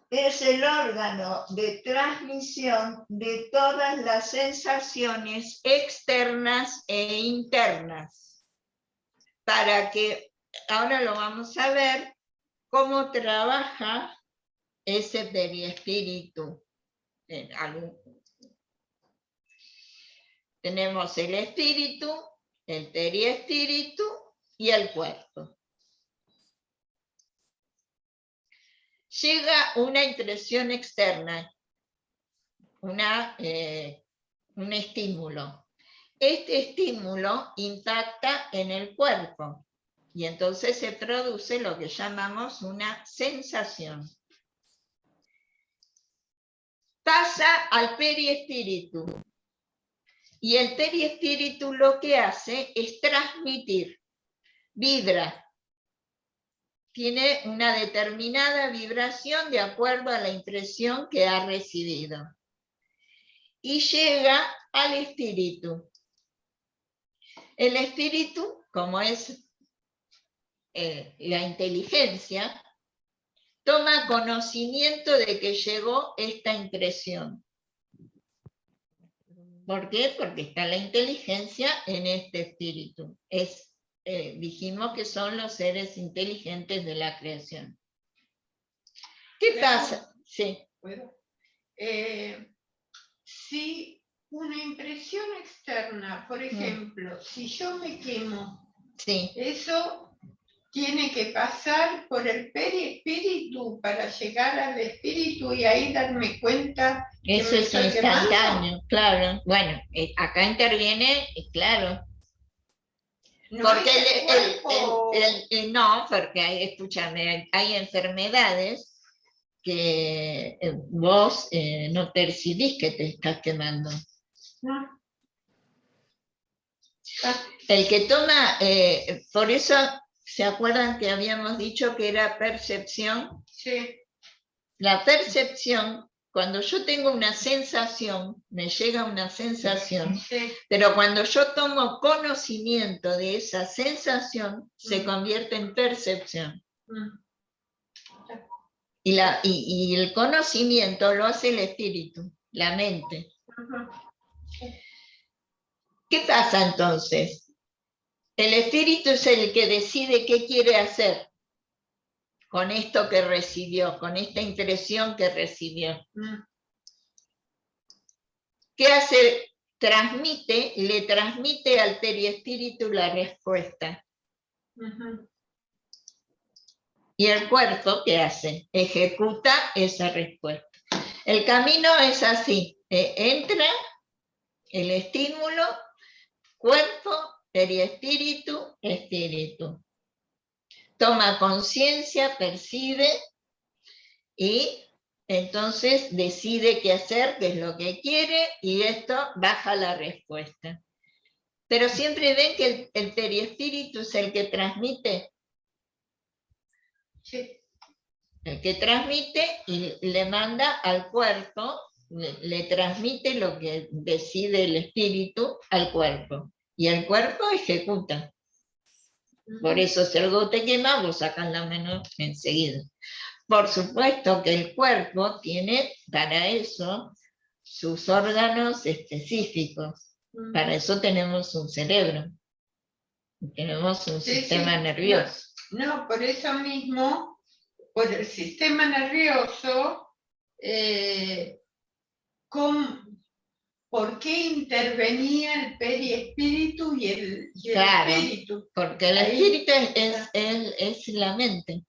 Es el órgano de transmisión de todas las sensaciones externas e internas. Para que, ahora lo vamos a ver, cómo trabaja ese periespíritu. Tenemos el espíritu, el periespíritu y el cuerpo. Llega una impresión externa, un estímulo. Este estímulo impacta en el cuerpo y entonces se produce lo que llamamos una sensación. Pasa al periespíritu y el periespíritu lo que hace es transmitir, vibra. Tiene una determinada vibración de acuerdo a la impresión que ha recibido. y llega al espíritu. El espíritu, como es la inteligencia, toma conocimiento de que llegó esta impresión. ¿Por qué? Porque está la inteligencia en este espíritu. Dijimos que son los seres inteligentes de la creación. ¿Qué pasa? Sí. ¿Puedo? Si una impresión externa, por ejemplo, si yo me quemo, sí, eso tiene que pasar por el periespíritu para llegar al espíritu y ahí darme cuenta. Eso es instantáneo, claro. Bueno, acá interviene, claro. No, porque no, porque escúchame, hay enfermedades que vos no percibís que te estás quemando. No. El que toma, por eso, ¿se acuerdan que habíamos dicho que era percepción? Sí. La percepción, cuando yo tengo una sensación, me llega una sensación, sí, pero cuando yo tomo conocimiento de esa sensación, se convierte en percepción. Y el conocimiento lo hace el espíritu, la mente. ¿Qué pasa entonces? El espíritu es el que decide qué quiere hacer con esto que recibió, con esta impresión que recibió. ¿Qué hace? Le transmite al periespíritu la respuesta. Y el cuerpo, ¿qué hace? Ejecuta esa respuesta. El camino es así. Entra el estímulo, cuerpo, periespíritu, espíritu. Toma conciencia, percibe y entonces decide qué hacer, qué es lo que quiere, y esto baja la respuesta. Pero siempre ven que el periespíritu es el que transmite. Sí. El que transmite y le manda al cuerpo, le transmite lo que decide el espíritu al cuerpo. Y el cuerpo ejecuta. Por eso si algo te quema, vos sacas la mano enseguida. Por supuesto que el cuerpo tiene para eso sus órganos específicos. Para eso tenemos un cerebro. Tenemos un sistema nervioso. No, por eso mismo, por el sistema nervioso, ¿por qué intervenía el periespíritu y el espíritu? Porque el espíritu es la mente.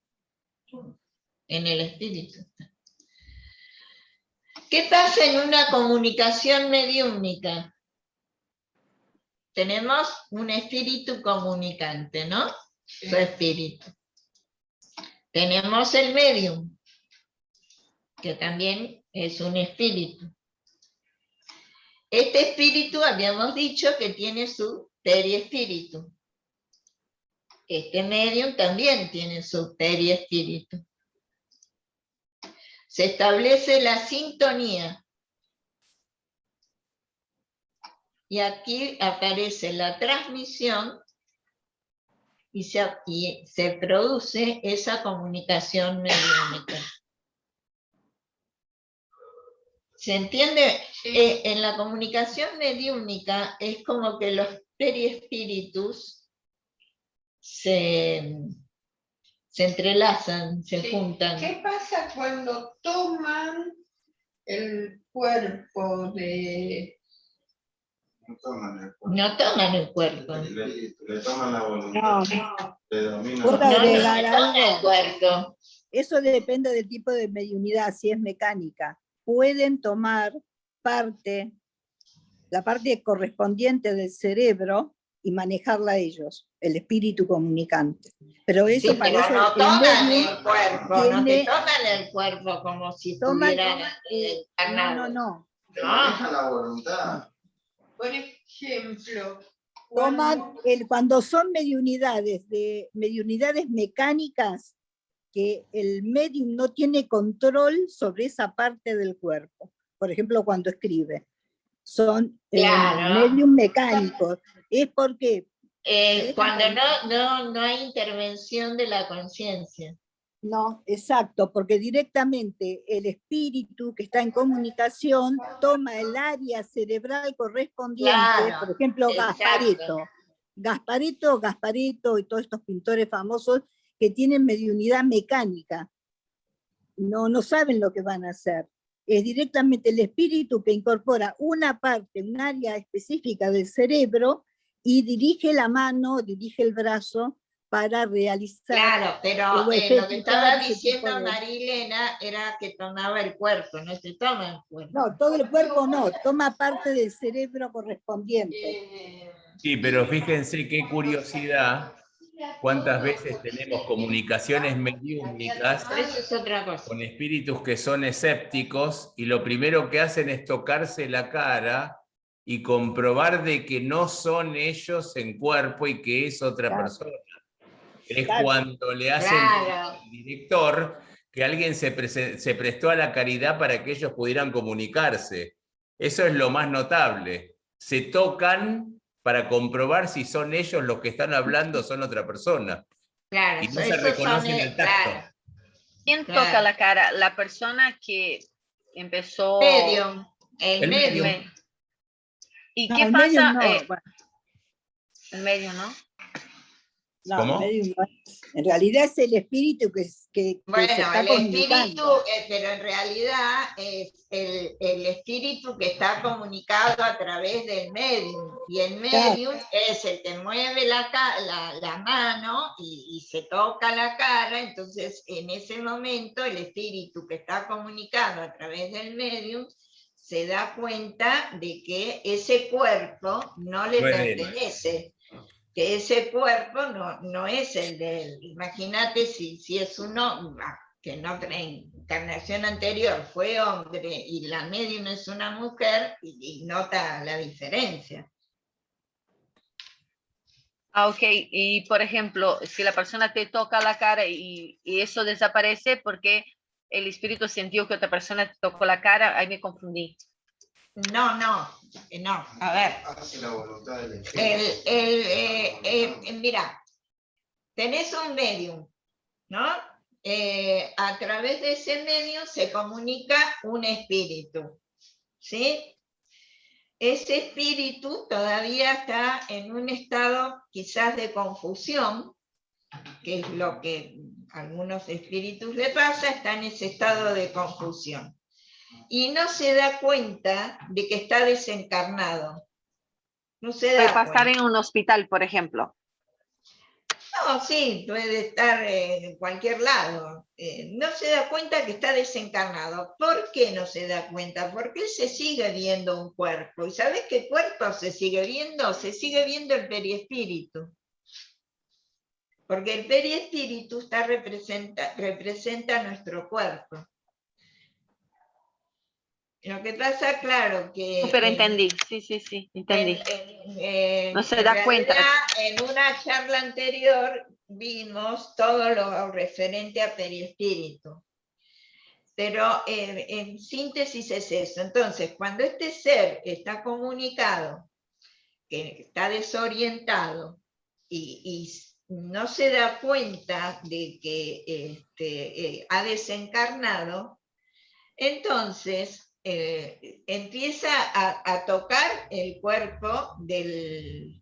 En el espíritu. ¿Qué pasa en una comunicación mediúmnica? Tenemos un espíritu comunicante, ¿no? Sí. Su espíritu. Tenemos el medium, que también es un espíritu. Este espíritu habíamos dicho que tiene su periespíritu. Este medium también tiene su periespíritu. Se establece la sintonía. Y aquí aparece la transmisión y se produce esa comunicación mediúnica. ¿Se entiende? Sí. En la comunicación mediúnica es como que los periespíritus se entrelazan, se juntan. ¿Qué pasa cuando toman el cuerpo de... No toman el cuerpo. No toman el cuerpo. Le toman la voluntad. No. Le dominan. ¿Puedo agregar algo? El cuerpo. Eso depende del tipo de mediunidad, si es mecánica. Pueden tomar la parte correspondiente del cerebro y manejarla ellos, el espíritu comunicante. Pero eso sí, para eso no toman el cuerpo, no te toman el cuerpo como si estuviera encarnado. No. Maneja la voluntad. Por ejemplo, cuando son mediunidades mecánicas, que el medium no tiene control sobre esa parte del cuerpo. Por ejemplo, cuando escribe. son medios mecánicos. Es porque... cuando no hay intervención de la conciencia. No, exacto, porque directamente el espíritu que está en comunicación toma el área cerebral correspondiente, por ejemplo, Gasparetto y todos estos pintores famosos que tienen mediunidad mecánica. No saben lo que van a hacer. Es directamente el espíritu que incorpora una parte, un área específica del cerebro y dirige la mano, dirige el brazo para realizar... Claro, pero lo que estaba diciendo Marilena era que tomaba el cuerpo, no se toma el cuerpo. No, todo el cuerpo no, toma parte del cerebro correspondiente. Sí, pero fíjense qué curiosidad, cuántas veces tenemos comunicaciones mediúmnicas con espíritus que son escépticos y lo primero que hacen es tocarse la cara y comprobar de que no son ellos en cuerpo y que es otra persona. Es cuando le hacen al director que alguien se prestó a la caridad para que ellos pudieran comunicarse. Eso es lo más notable. Se tocan para comprobar si son ellos los que están hablando o son otra persona. Claro, y no se reconocen el tacto. Claro. ¿Quién toca la cara? La persona que empezó... El medium. ¿Y qué pasa? El medio no. No, ¿Cómo? En realidad es el espíritu que se está el comunicando. espíritu, pero en realidad es el espíritu que está comunicado a través del medium, y el medium es el que mueve la mano y se toca la cara. Entonces en ese momento el espíritu que está comunicado a través del medium se da cuenta de que ese cuerpo no le pertenece. Que ese cuerpo no es el de él. Imagínate si es uno que en otra encarnación anterior fue hombre y la medium es una mujer, y nota la diferencia. Ok, y por ejemplo, si la persona te toca la cara y eso desaparece porque el espíritu sintió que otra persona te tocó la cara, ahí me confundí. No, a ver. Hace la voluntad del mira, tenés un medium, ¿no? A través de ese medium se comunica un espíritu, ¿sí? Ese espíritu todavía está en un estado quizás de confusión, que es lo que a algunos espíritus le pasa, está en ese estado de confusión. Y no se da cuenta de que está desencarnado. No se da cuenta. Puede pasar en un hospital, por ejemplo. No, sí, puede estar en cualquier lado. No se da cuenta que está desencarnado. ¿Por qué no se da cuenta? Porque él se sigue viendo un cuerpo. ¿Y sabes qué cuerpo se sigue viendo? Se sigue viendo el periespíritu. Porque el periespíritu representa nuestro cuerpo. Lo que pasa, claro, que... Pero entendí, sí, entendí. No se da cuenta. En una charla anterior vimos todo lo referente a periespíritu. Pero en síntesis es eso. Entonces, cuando este ser está comunicado, que está desorientado y no se da cuenta de que ha desencarnado, entonces empieza a tocar el cuerpo del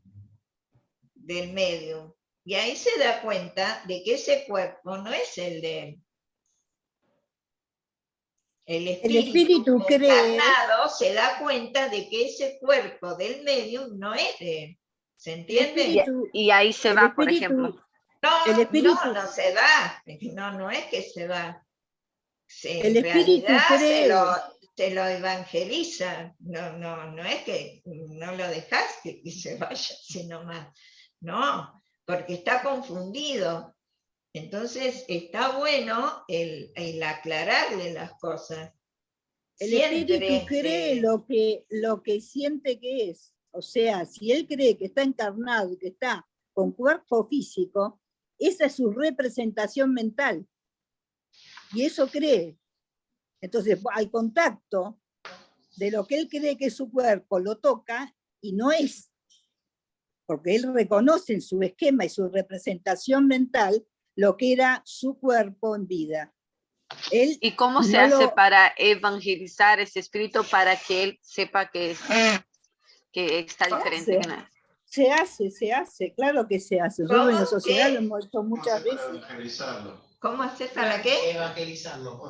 medium, y ahí se da cuenta de que ese cuerpo no es el de él. El espíritu encarnado se da cuenta de que ese cuerpo del medium no es de él. ¿Se entiende? Y ahí se va, por ejemplo. No se va. No es que se va. En realidad se lo evangeliza. No es que no lo dejaste que se vaya, sino más. No, porque está confundido. Entonces está bueno el aclararle las cosas. El espíritu cree lo que siente que es. O sea, si él cree que está encarnado y que está con cuerpo físico, esa es su representación mental. Y eso cree. Entonces, al contacto, de lo que él cree que su cuerpo lo toca y no es. Porque él reconoce en su esquema y su representación mental lo que era su cuerpo en vida. Él ¿Y cómo se hace para evangelizar ese espíritu para que él sepa que está diferente? Se hace, claro que se hace. Nosotros en la sociedad lo hemos hecho muchas veces. ¿Cómo haces para qué? Evangelizarlo.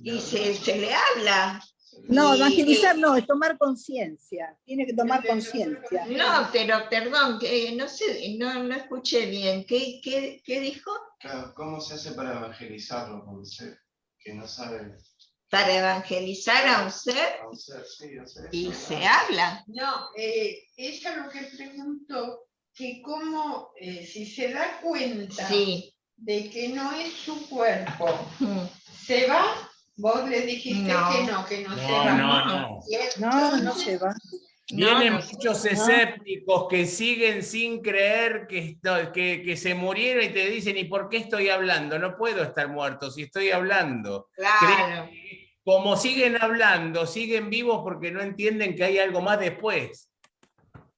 Y se le habla. No, evangelizar no, es tomar conciencia. Tiene que tomar conciencia. No, pero perdón, no sé, no escuché bien. ¿Qué dijo? Claro, ¿cómo se hace para evangelizarlo con un ser que no sabe? ¿Para evangelizar a un ser? A un ser, sí, a un ser. Y se habla. No, ella lo que preguntó, que cómo, si se da cuenta de que no es su cuerpo, ¿se va? Vos le dijiste que no se va. No se va. Vienen muchos escépticos que siguen sin creer que se murieron y te dicen, ¿y por qué estoy hablando? No puedo estar muerto si estoy hablando. Claro. Como siguen hablando, siguen vivos porque no entienden que hay algo más después.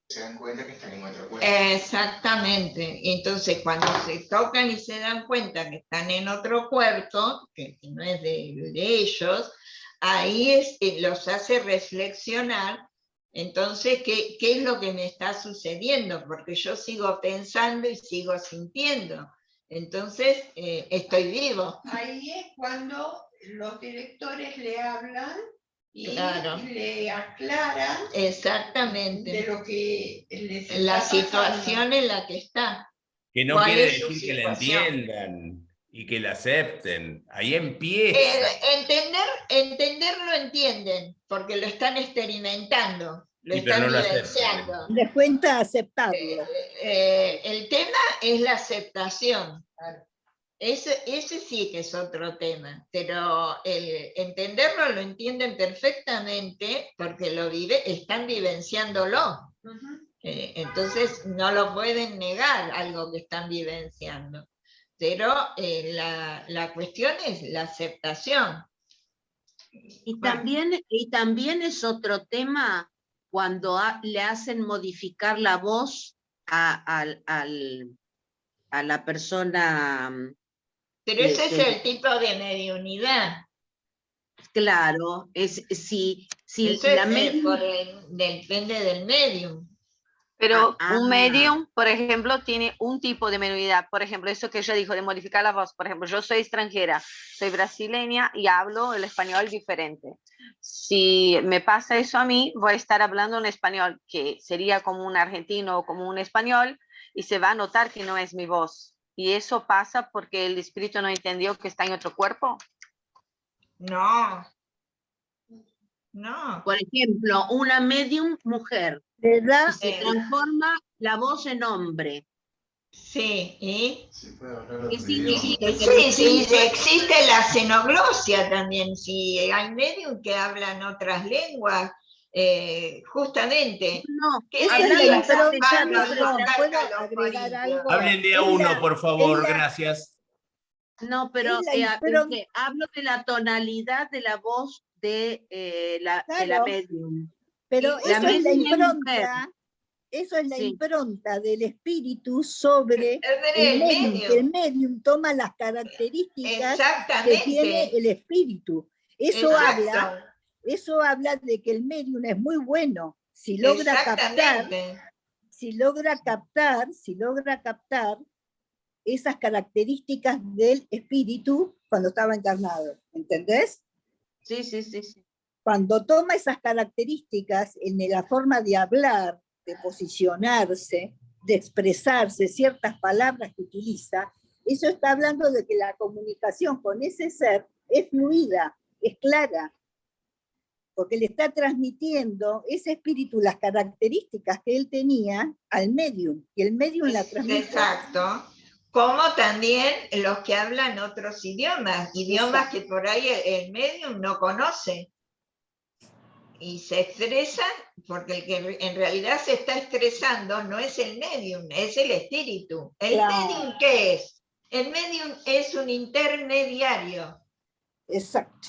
Se dan cuenta que están en otro cuerpo. Exactamente. Entonces, cuando se tocan y se dan cuenta que están en otro cuerpo, que no es de ellos, ahí los hace reflexionar. Entonces, ¿qué es lo que me está sucediendo? Porque yo sigo pensando y sigo sintiendo. Entonces, estoy vivo. Ahí es cuando los directores le hablan y le aclaran exactamente de lo que les está la situación pasando. En la que está. Que no quiere decir que la entiendan y que la acepten. Ahí empieza. Entender lo entienden, porque lo están experimentando, lo están vivenciando. Les cuenta aceptarlo. El tema es la aceptación. Ese sí que es otro tema, pero el entenderlo lo entienden perfectamente porque están vivenciándolo. Entonces no lo pueden negar algo que están vivenciando. Pero la cuestión es la aceptación. Y también es otro tema cuando le hacen modificar la voz a la persona. Pero ese es el tipo de mediunidad. Claro, si la medium depende del medium. Pero un medium, por ejemplo, tiene un tipo de mediunidad. Por ejemplo, eso que ella dijo de modificar la voz. Por ejemplo, yo soy extranjera, soy brasileña y hablo el español diferente. Si me pasa eso a mí, voy a estar hablando un español que sería como un argentino o como un español y se va a notar que no es mi voz. ¿Y eso pasa porque el espíritu no entendió que está en otro cuerpo? No. Por ejemplo, una medium mujer. Se transforma la voz en hombre. Sí, ¿y? Sí, existe la xenoglosia también. Si hay medium que hablan otras lenguas, justamente. Hablen de a uno, por favor, gracias. No, pero hablo de la tonalidad de la voz de la medium. Pero eso es la impronta. Eso es la impronta del espíritu sobre el medium, que el medium toma las características que tiene el espíritu. Eso habla de que el medium es muy bueno si logra captar esas características del espíritu cuando estaba encarnado, ¿entendés? Sí. Cuando toma esas características en la forma de hablar, de posicionarse, de expresarse, ciertas palabras que utiliza, eso está hablando de que la comunicación con ese ser es fluida, es clara, porque le está transmitiendo ese espíritu las características que él tenía al medium, y el medium la transmite. Exacto. Como también los que hablan otros idiomas que por ahí el medium no conoce. Y se expresan, porque el que en realidad se está expresando no es el medium, es el espíritu. ¿El medium qué es? El medium es un intermediario. Exacto.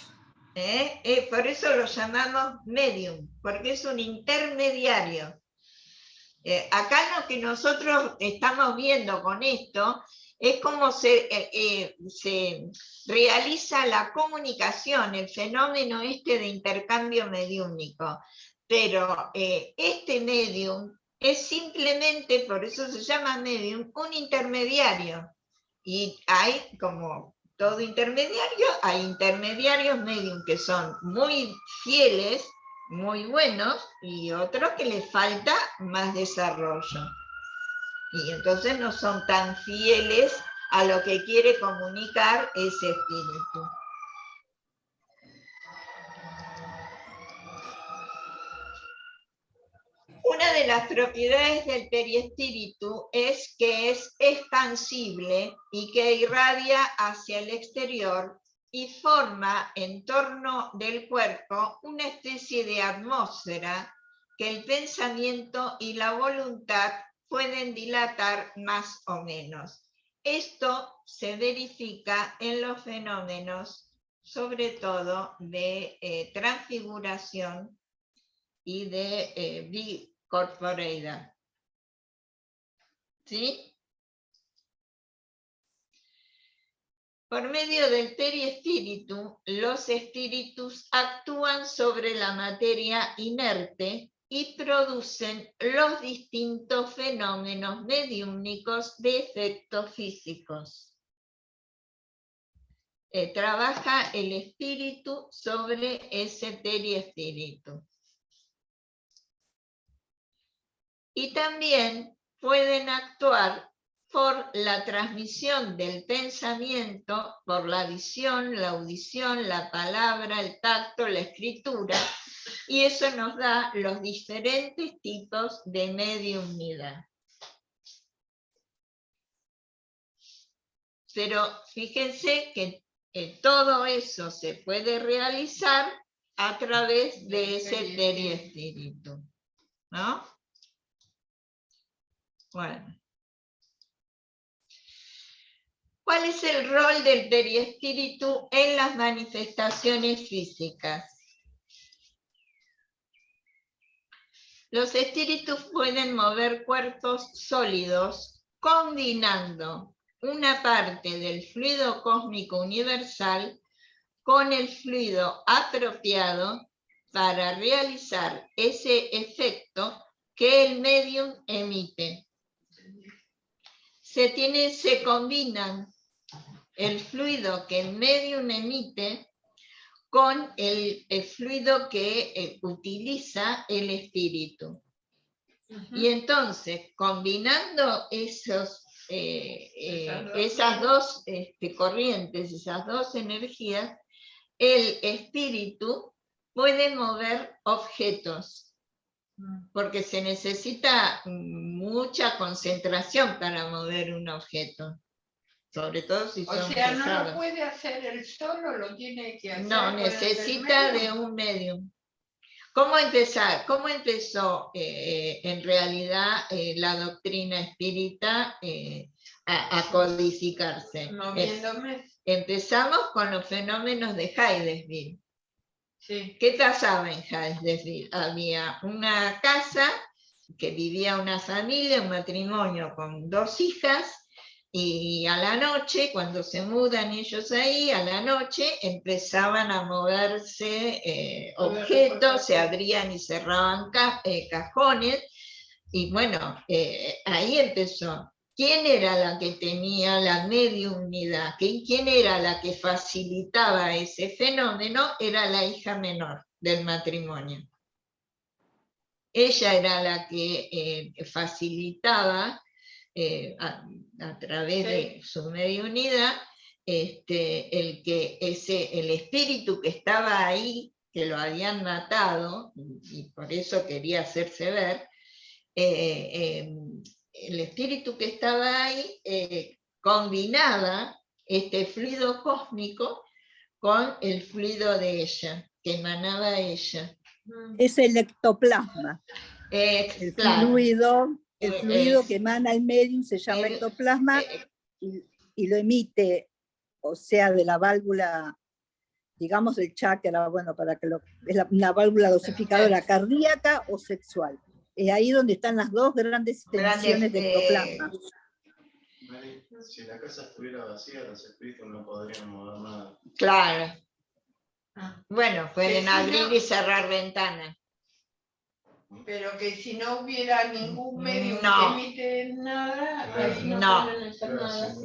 Por eso lo llamamos medium, porque es un intermediario. Acá lo que nosotros estamos viendo con esto es cómo se realiza la comunicación, el fenómeno de intercambio mediúmnico. Pero este medium es simplemente, por eso se llama medium, un intermediario. Y hay, como todo intermediario, hay intermediarios medium que son muy fieles, muy buenos, y otros que les falta más desarrollo. Y entonces no son tan fieles a lo que quiere comunicar ese espíritu. Una de las propiedades del periespíritu es que es expansible y que irradia hacia el exterior y forma en torno del cuerpo una especie de atmósfera que el pensamiento y la voluntad pueden dilatar más o menos. Esto se verifica en los fenómenos, sobre todo de transfiguración y de bicorporeidad. ¿Sí? Por medio del periespíritu, los espíritus actúan sobre la materia inerte y producen los distintos fenómenos mediúmnicos de efectos físicos. Trabaja el espíritu sobre ese periespíritu. Y también pueden actuar por la transmisión del pensamiento, por la visión, la audición, la palabra, el tacto, la escritura, y eso nos da los diferentes tipos de mediumnidad. Pero fíjense que todo eso se puede realizar a través de ese periespíritu, ¿no? Bueno. ¿Cuál es el rol del periespíritu en las manifestaciones físicas? Los espíritus pueden mover cuerpos sólidos combinando una parte del fluido cósmico universal con el fluido apropiado para realizar ese efecto que el médium emite. Se combinan el fluido que el médium emite con el fluido que utiliza el espíritu. Y entonces, combinando esas dos corrientes, esas dos energías, el espíritu puede mover objetos, porque se necesita mucha concentración para mover un objeto. Sobre todo si son pesados. ¿No lo puede hacer él solo? ¿Lo tiene que hacer? No, necesita de un medium. ¿Cómo empezó en realidad la doctrina espírita a codificarse? Empezamos con los fenómenos de Hydesville. Sí. ¿Qué pasaba en Hydesville? Había una casa que vivía una familia, un matrimonio con 2 hijas, y a la noche, cuando se mudan ellos ahí, a la noche empezaban a moverse objetos, se abrían y cerraban cajones, y bueno, ahí empezó. ¿Quién era la que tenía la mediumnidad? ¿Quién era la que facilitaba ese fenómeno? Era la hija menor del matrimonio. Ella era la que facilitaba a través de su mediunidad, el espíritu que estaba ahí, que lo habían matado, y por eso quería hacerse ver, el espíritu que estaba ahí combinaba este fluido cósmico con el fluido de ella, que emanaba ella. Es el ectoplasma. El fluido que emana el medium se llama ectoplasma y lo emite, o sea, de la válvula digamos el chakra, bueno, para que es una válvula dosificadora cardíaca o sexual. Es ahí donde están las dos grandes tensiones del ectoplasma. Si la casa estuviera vacía, los espíritus no podrían mover nada. Claro. Bueno, pueden abrir y cerrar ventanas. Pero que si no hubiera ningún medio que emite nada, ahí no pueden hacer nada.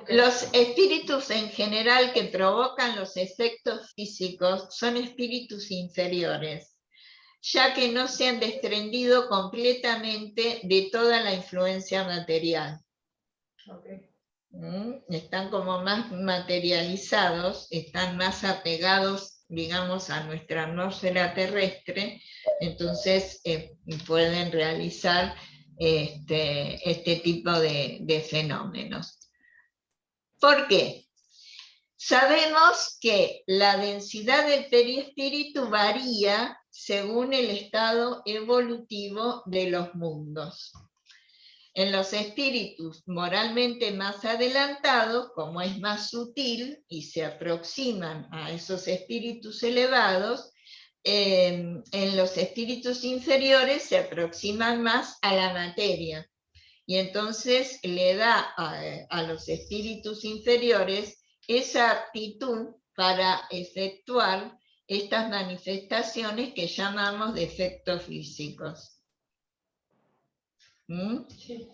Los espíritus en general que provocan los efectos físicos son espíritus inferiores, ya que no se han desprendido completamente de toda la influencia material. Okay. Están como más materializados, están más apegados, digamos, a nuestra atmósfera terrestre, entonces pueden realizar este tipo de fenómenos. ¿Por qué? Sabemos que la densidad del perispíritu varía según el estado evolutivo de los mundos. En los espíritus moralmente más adelantados, como es más sutil y se aproximan a esos espíritus elevados, en los espíritus inferiores se aproximan más a la materia. Y entonces le da a los espíritus inferiores esa aptitud para efectuar estas manifestaciones que llamamos de efectos físicos. Sí.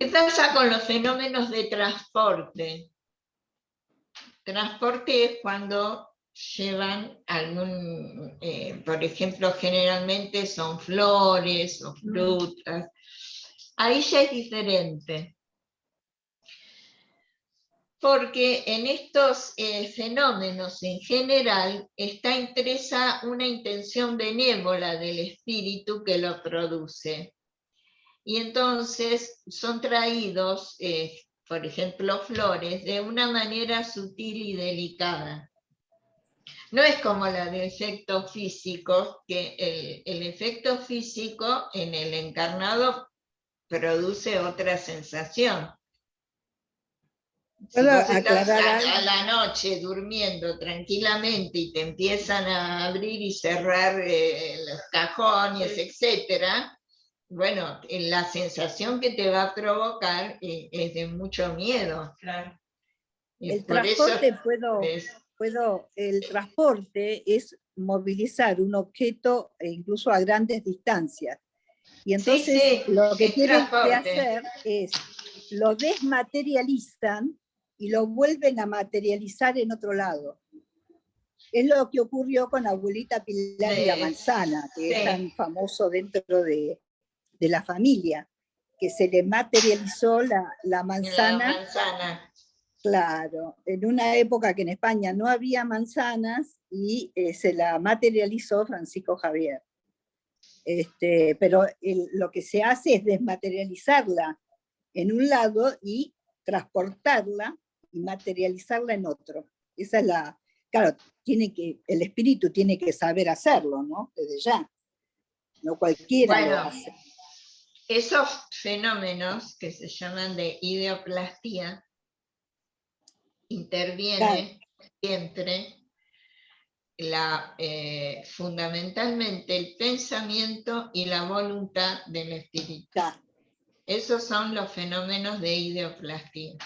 ¿Qué pasa con los fenómenos de transporte? Transporte es cuando llevan algún, por ejemplo, generalmente son flores o frutas. Ahí ya es diferente. Porque en estos fenómenos en general está impresa una intención benévola del espíritu que lo produce. Y entonces son traídos, por ejemplo, flores, de una manera sutil y delicada. No es como la del efecto físico, que el efecto físico en el encarnado produce otra sensación. Si vos estás a la noche durmiendo tranquilamente y te empiezan a abrir y cerrar los cajones, etcétera, bueno, la sensación que te va a provocar es de mucho miedo. Claro. El transporte es movilizar un objeto incluso a grandes distancias. Y entonces lo que tienen que hacer es, lo desmaterializan y lo vuelven a materializar en otro lado. Es lo que ocurrió con Abuelita Pilar y la manzana, que es tan famoso dentro de la familia, que se le materializó la manzana. La manzana. Claro, en una época que en España no había manzanas y se la materializó Francisco Javier. Pero lo que se hace es desmaterializarla en un lado y transportarla y materializarla en otro. Esa es claro, el espíritu tiene que saber hacerlo, ¿no? Desde ya. No cualquiera lo hace. Esos fenómenos que se llaman de ideoplastía interviene siempre fundamentalmente el pensamiento y la voluntad del espíritu. Esos son los fenómenos de ideoplastía.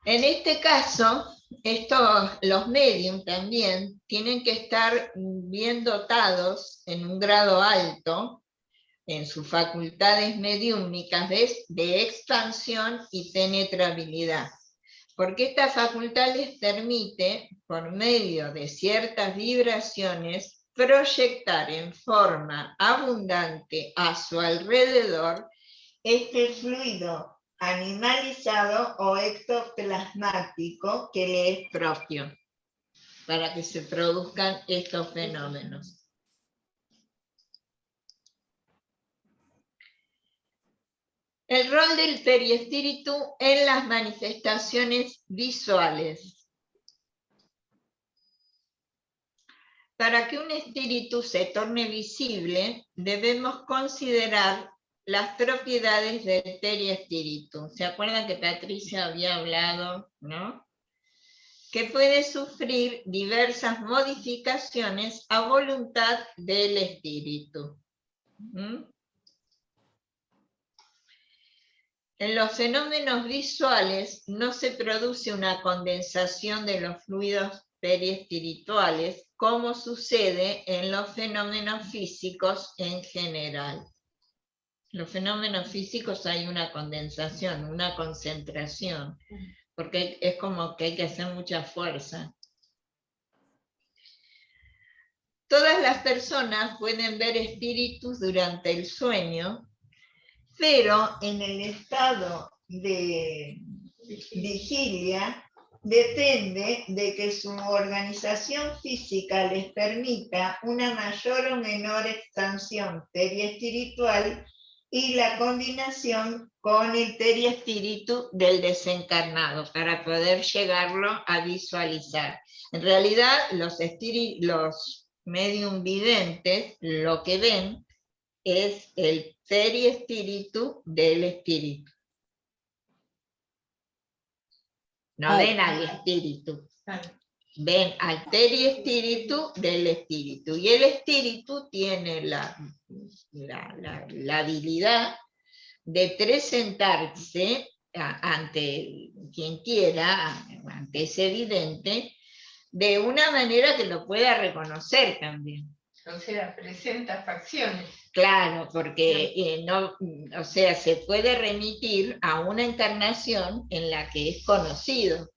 En este caso, los medium también tienen que estar bien dotados en un grado alto en sus facultades mediúmnicas de expansión y penetrabilidad. Porque esta facultad les permite, por medio de ciertas vibraciones, proyectar en forma abundante a su alrededor este fluido animalizado o ectoplasmático que le es propio, para que se produzcan estos fenómenos. El rol del periespíritu en las manifestaciones visuales. Para que un espíritu se torne visible, debemos considerar las propiedades del periespíritu. ¿Se acuerdan que Patricia había hablado, no? Que puede sufrir diversas modificaciones a voluntad del espíritu. En los fenómenos visuales no se produce una condensación de los fluidos periespirituales como sucede en los fenómenos físicos en general. En los fenómenos físicos hay una condensación, una concentración, porque es como que hay que hacer mucha fuerza. Todas las personas pueden ver espíritus durante el sueño, pero en el estado de vigilia depende de que su organización física les permita una mayor o menor expansión periespiritual y la combinación con el periespíritu del desencarnado para poder llegarlo a visualizar. En realidad, los médium videntes lo que ven es el periespíritu del espíritu. No ven al espíritu, ven al periespíritu del espíritu. Y el espíritu tiene la habilidad de presentarse ante quien quiera, ante ese vidente, de una manera que lo pueda reconocer también. O sea, presenta facciones. Claro, porque o sea, se puede remitir a una encarnación en la que es conocido.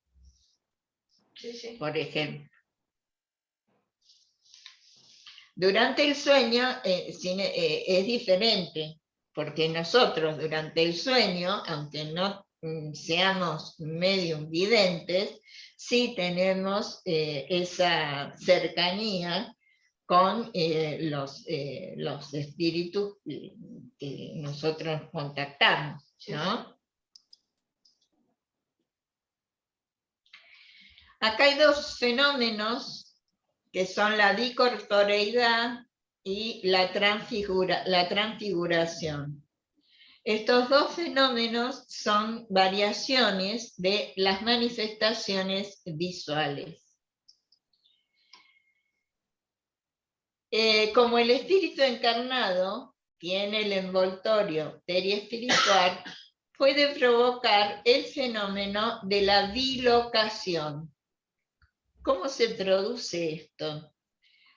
Sí, sí. Por ejemplo. Durante el sueño es diferente, porque nosotros durante el sueño, aunque no seamos medium videntes, sí tenemos esa cercanía con los espíritus que nosotros contactamos, ¿no? Acá hay dos fenómenos que son la dicorporeidad y la transfiguración. Estos dos fenómenos son variaciones de las manifestaciones visuales. Como el espíritu encarnado tiene el envoltorio periespiritual, puede provocar el fenómeno de la bilocación. ¿Cómo se produce esto?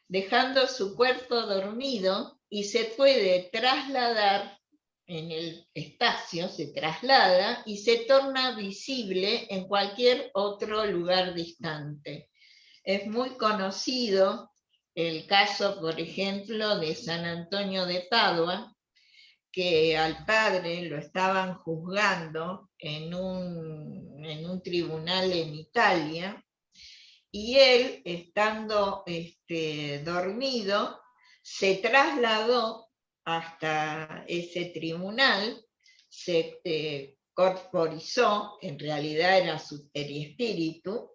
Dejando su cuerpo dormido y se puede trasladar en el espacio, se traslada y se torna visible en cualquier otro lugar distante. Es muy conocido el caso, por ejemplo, de San Antonio de Padua, que al padre lo estaban juzgando en un tribunal en Italia, y él, estando dormido, se trasladó hasta ese tribunal, se corporizó, en realidad era su periespíritu,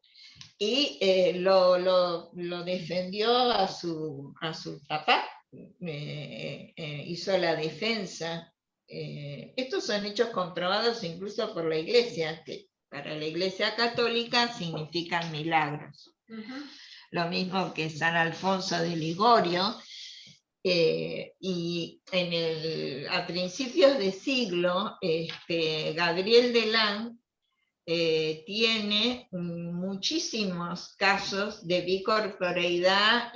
y lo defendió a su papá, hizo la defensa. Estos son hechos comprobados incluso por la Iglesia, que para la Iglesia Católica significan milagros. Lo mismo que San Alfonso de Ligorio, y a principios de siglo, Gabriel Delán tiene muchísimos casos de bicorporeidad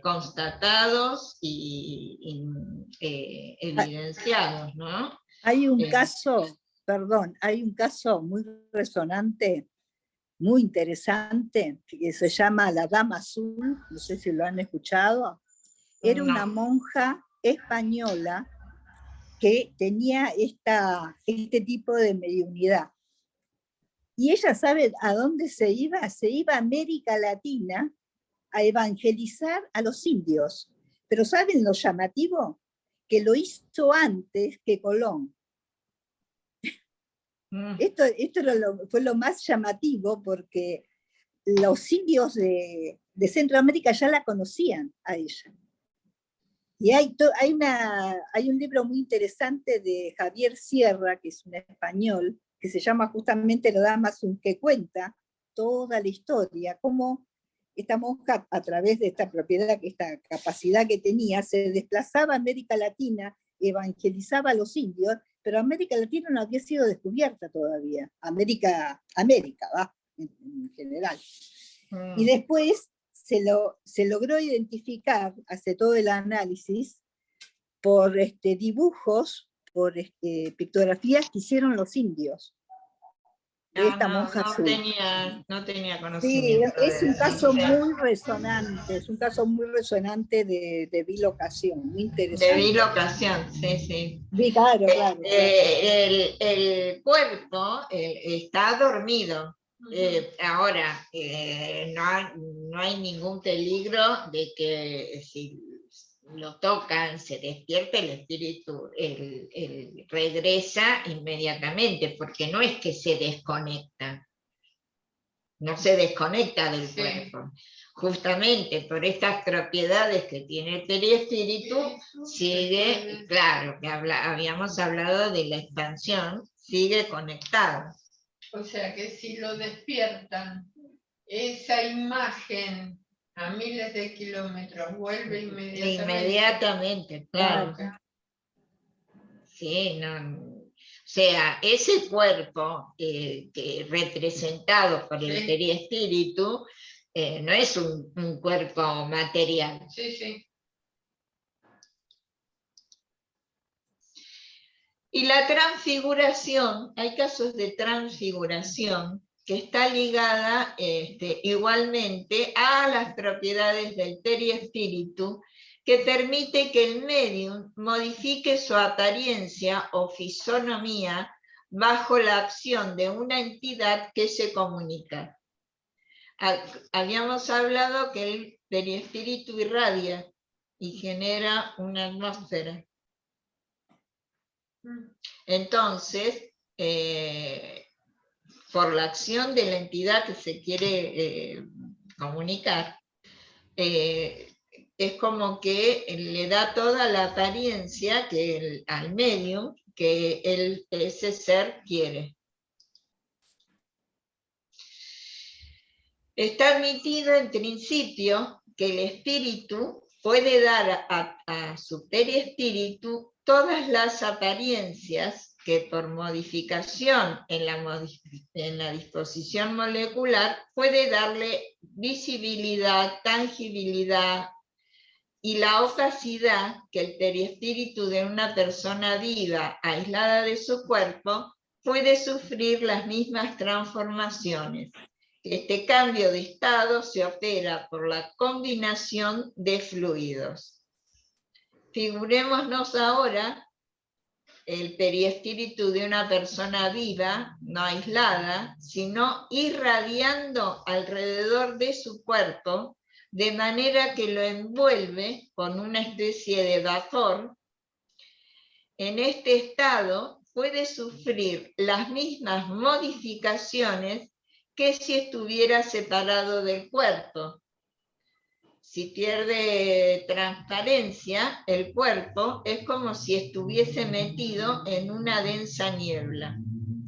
constatados y evidenciados, ¿no? Hay un caso, perdón, hay un caso muy resonante, muy interesante, que se llama La Dama Azul, no sé si lo han escuchado. Era una monja española que tenía este tipo de mediunidad. Y ella sabe a dónde se iba a América Latina a evangelizar a los indios. Pero ¿saben lo llamativo? Que lo hizo antes que Colón. Esto fue lo más llamativo, porque los indios de de Centroamérica ya la conocían a ella. Y hay un libro muy interesante de Javier Sierra, que es un español, que se llama justamente La Dama Azul, que cuenta toda la historia, cómo esta monja, a través de esta propiedad, esta capacidad que tenía, se desplazaba a América Latina, evangelizaba a los indios, pero América Latina no había sido descubierta todavía. América va, en general. Y después se logró identificar, hace todo el análisis, por dibujos, por pictografías que hicieron los indios. Esta monja azul. No tenía conocimiento. Sí, es un caso muy resonante, es un caso muy resonante de bilocación, muy interesante. De bilocación, sí. Claro. El cuerpo está dormido. Ahora, no hay ningún peligro de que si lo tocan, se despierta el espíritu, él regresa inmediatamente, porque no es que se desconecta, no se desconecta del cuerpo. Justamente por estas propiedades que tiene el periespíritu, sigue, claro, que habíamos hablado de la expansión, sigue conectado. O sea que si lo despiertan, esa imagen a miles de kilómetros vuelve inmediatamente, claro. Sí, no. O sea, ese cuerpo que representado por el periespíritu no es un cuerpo material. Sí. Y la transfiguración, hay casos de transfiguración que está ligada igualmente a las propiedades del periespíritu, que permite que el medium modifique su apariencia o fisonomía bajo la acción de una entidad que se comunica. Habíamos hablado que el periespíritu irradia y genera una atmósfera. Entonces, por la acción de la entidad que se quiere comunicar, es como que le da toda la apariencia al medium que ese ser quiere. Está admitido en principio que el espíritu puede dar a su periespíritu todas las apariencias que por modificación en la disposición molecular puede darle visibilidad, tangibilidad y la opacidad que el periespíritu de una persona viva, aislada de su cuerpo, puede sufrir las mismas transformaciones. Este cambio de estado se opera por la combinación de fluidos. Figurémonos ahora el periespíritu de una persona viva, no aislada, sino irradiando alrededor de su cuerpo, de manera que lo envuelve con una especie de vapor. En este estado puede sufrir las mismas modificaciones que si estuviera separado del cuerpo. Si pierde transparencia, el cuerpo es como si estuviese metido en una densa niebla.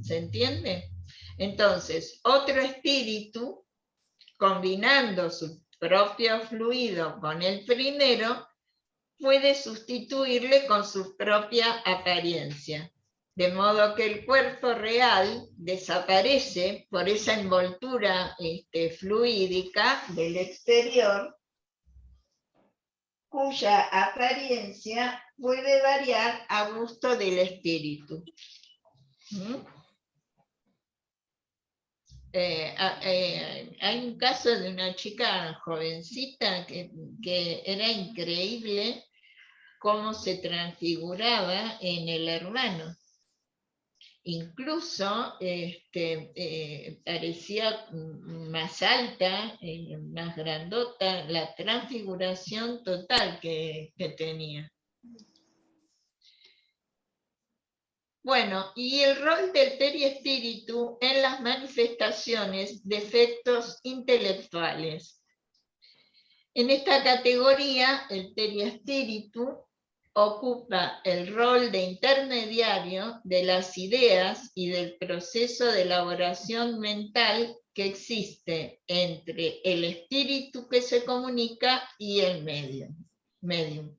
¿Se entiende? Entonces, otro espíritu, combinando su propio fluido con el primero, puede sustituirle con su propia apariencia. De modo que el cuerpo real desaparece por esa envoltura fluídica del exterior, cuya apariencia puede variar a gusto del espíritu. Hay un caso de una chica jovencita que era increíble cómo se transfiguraba en el hermano. Incluso parecía más alta, más grandota, la transfiguración total que tenía. Bueno, y el rol del periespíritu en las manifestaciones de efectos intelectuales. En esta categoría, el periespíritu ocupa el rol de intermediario de las ideas y del proceso de elaboración mental que existe entre el espíritu que se comunica y el medium.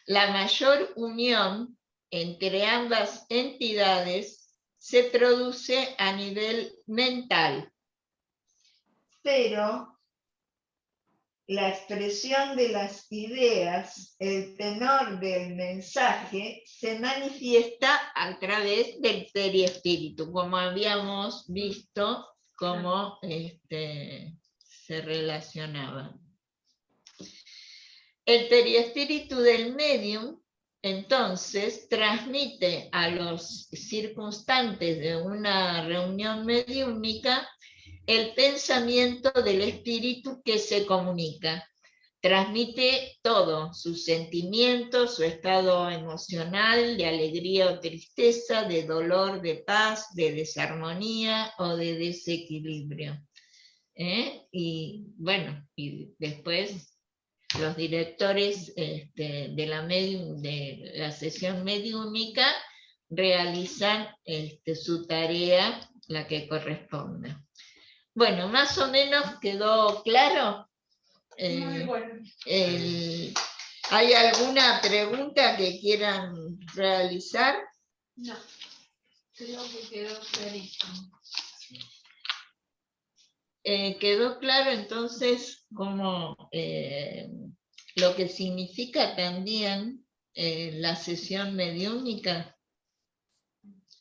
La mayor unión entre ambas entidades se produce a nivel mental, pero la expresión de las ideas, el tenor del mensaje, se manifiesta a través del periespíritu, como habíamos visto cómo se relacionaban. El periespíritu del medium, entonces, transmite a los circunstantes de una reunión mediúnica el pensamiento del espíritu que se comunica. Transmite todo, sus sentimientos, su estado emocional, de alegría o tristeza, de dolor, de paz, de desarmonía o de desequilibrio. Y bueno, y después los directores de la sesión mediúnica realizan su tarea, la que corresponda. Bueno, más o menos quedó claro. Muy bueno. ¿Hay alguna pregunta que quieran realizar? No, creo que quedó clarísimo. Quedó claro entonces como lo que significa también la sesión mediúnica,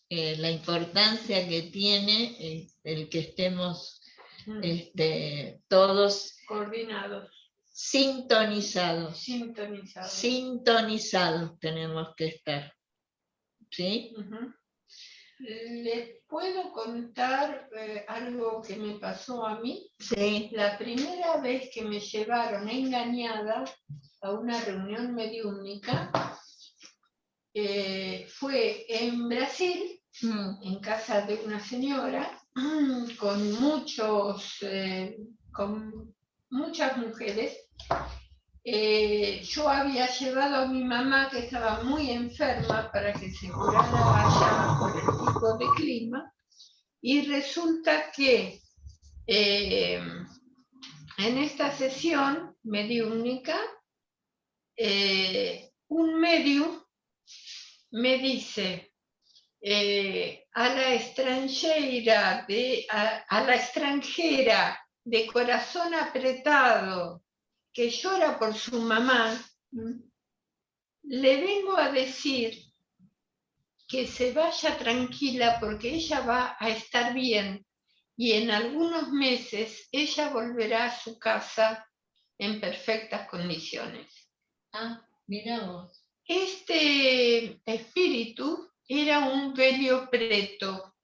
la importancia que tiene el que estemos todos coordinados, sintonizados tenemos que estar, ¿sí? ¿Les puedo contar algo que me pasó a mí? Sí. La primera vez que me llevaron engañada a una reunión mediúnica fue en Brasil, en casa de una señora, con muchas mujeres. Yo había llevado a mi mamá, que estaba muy enferma, para que se curara allá por el tipo de clima, y resulta que en esta sesión mediúnica, un medium me dice a la extranjera de corazón apretado, que llora por su mamá, le vengo a decir que se vaya tranquila porque ella va a estar bien y en algunos meses ella volverá a su casa en perfectas condiciones. Ah, mira vos. Este espíritu era un velio preto.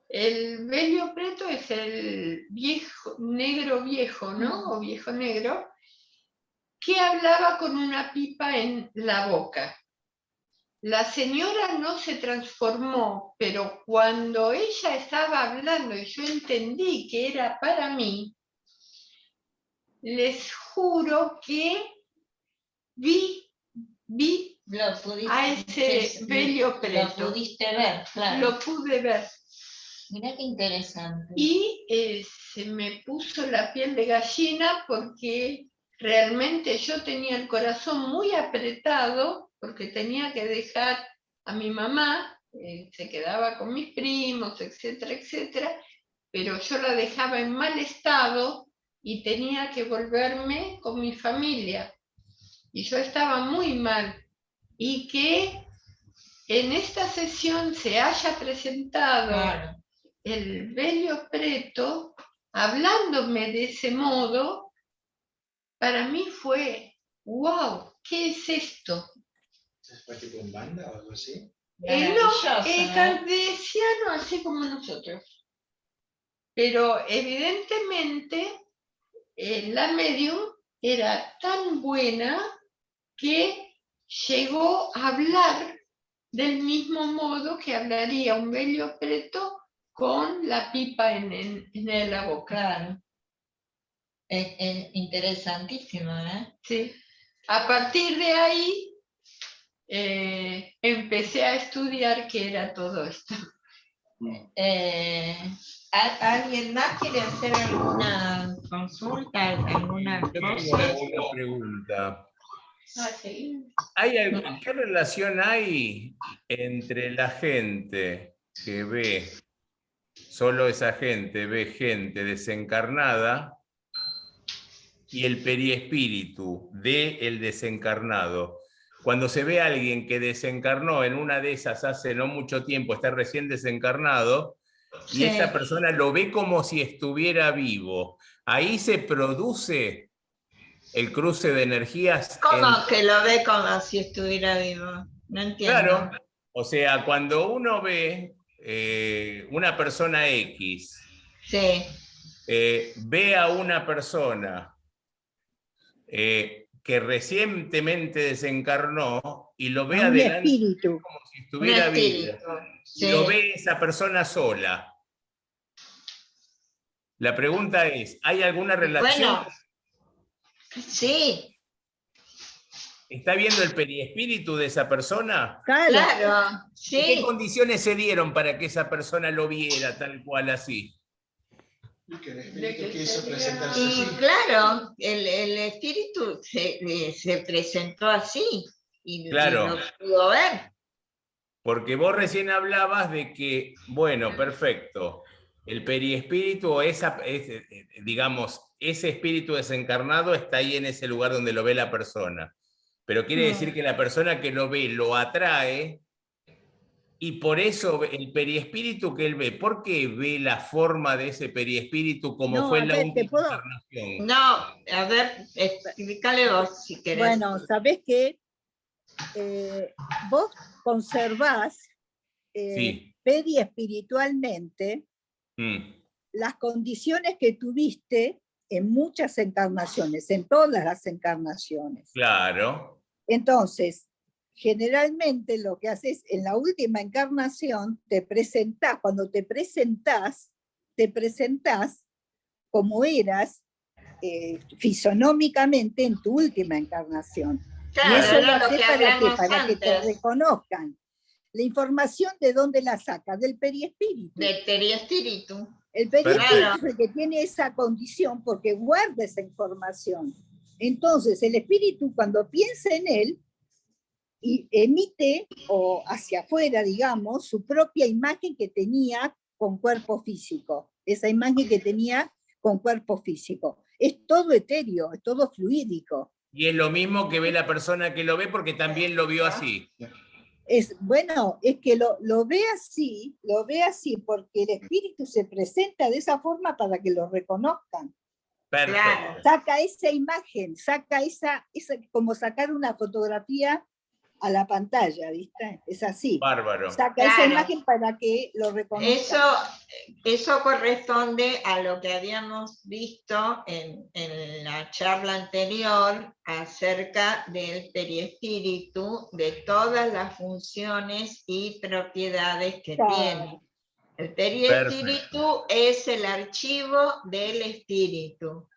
El velio preto es el negro viejo, ¿no? O viejo negro, que hablaba con una pipa en la boca. La señora no se transformó, pero cuando ella estaba hablando y yo entendí que era para mí, les juro que vi a ese velio preto. Lo pudiste ver, claro. Lo pude ver. Mirá qué interesante. Y se me puso la piel de gallina porque realmente yo tenía el corazón muy apretado porque tenía que dejar a mi mamá, se quedaba con mis primos, etcétera, etcétera, pero yo la dejaba en mal estado y tenía que volverme con mi familia. Y yo estaba muy mal. Y que en esta sesión se haya presentado el velio preto, hablándome de ese modo, para mí fue, wow, ¿qué es esto? ¿Fue tipo en banda o algo así? Kardeciano, así como nosotros. Pero evidentemente la medium era tan buena que llegó a hablar del mismo modo que hablaría un velio preto con la pipa en la boca. Claro. Es interesantísimo, ¿eh? Sí. A partir de ahí empecé a estudiar qué era todo esto. ¿Alguien más quiere hacer alguna consulta? ¿Alguna Yo tengo cosa? una pregunta. Sí. ¿Qué relación hay entre la gente que ve, solo esa gente ve gente desencarnada, y el periespíritu del desencarnado? Cuando se ve a alguien que desencarnó en una de esas hace no mucho tiempo, está recién desencarnado, y esa persona lo ve como si estuviera vivo, ahí se produce el cruce de energías. ¿Cómo que lo ve como si estuviera vivo? No entiendo. Claro, o sea, cuando uno ve una persona X, ve a una persona que recientemente desencarnó y lo ve adelante espíritu, como si estuviera vivo, y lo ve esa persona sola. La pregunta es, ¿hay alguna relación? Bueno, sí. ¿Está viendo el periespíritu de esa persona? Claro, sí. ¿Qué condiciones se dieron para que esa persona lo viera tal cual así? Y que el espíritu quiso presentarse y así. Claro, el espíritu se presentó así y Claro. lo pudo ver. Porque vos recién hablabas de que, bueno, perfecto, el periespíritu, digamos, ese espíritu desencarnado está ahí en ese lugar donde lo ve la persona. Pero quiere decir que la persona que lo ve lo atrae, y por eso el periespíritu que él ve, ¿por qué ve la forma de ese periespíritu como fue en la última encarnación? No, a ver, explícale vos si querés. Bueno, sabés que vos conservás periespiritualmente las condiciones que tuviste en muchas encarnaciones, en todas las encarnaciones. Claro. Entonces, generalmente lo que haces en la última encarnación, te presentás, cuando te presentás como eras fisonómicamente en tu última encarnación. Claro, y eso lo hace para que te reconozcan. La información, ¿de dónde la sacas? Del periespíritu. Del periespíritu. El perispíritu es el que tiene esa condición porque guarda esa información. Entonces, el espíritu, cuando piensa en él, y emite, o hacia afuera, digamos, su propia imagen que tenía con cuerpo físico. Esa imagen que tenía con cuerpo físico. Es todo etéreo, es todo fluídico. Y es lo mismo que ve la persona que lo ve porque también lo vio así. Bueno, es que lo ve así porque el espíritu se presenta de esa forma para que lo reconozcan. Perfecto. Saca esa imagen, saca esa como sacar una fotografía a la pantalla, ¿viste? Es así. Bárbaro. Saca esa imagen para que lo reconozcan. Eso corresponde a lo que habíamos visto en la charla anterior acerca del periespíritu, de todas las funciones y propiedades que tiene. El periespíritu es el archivo del espíritu.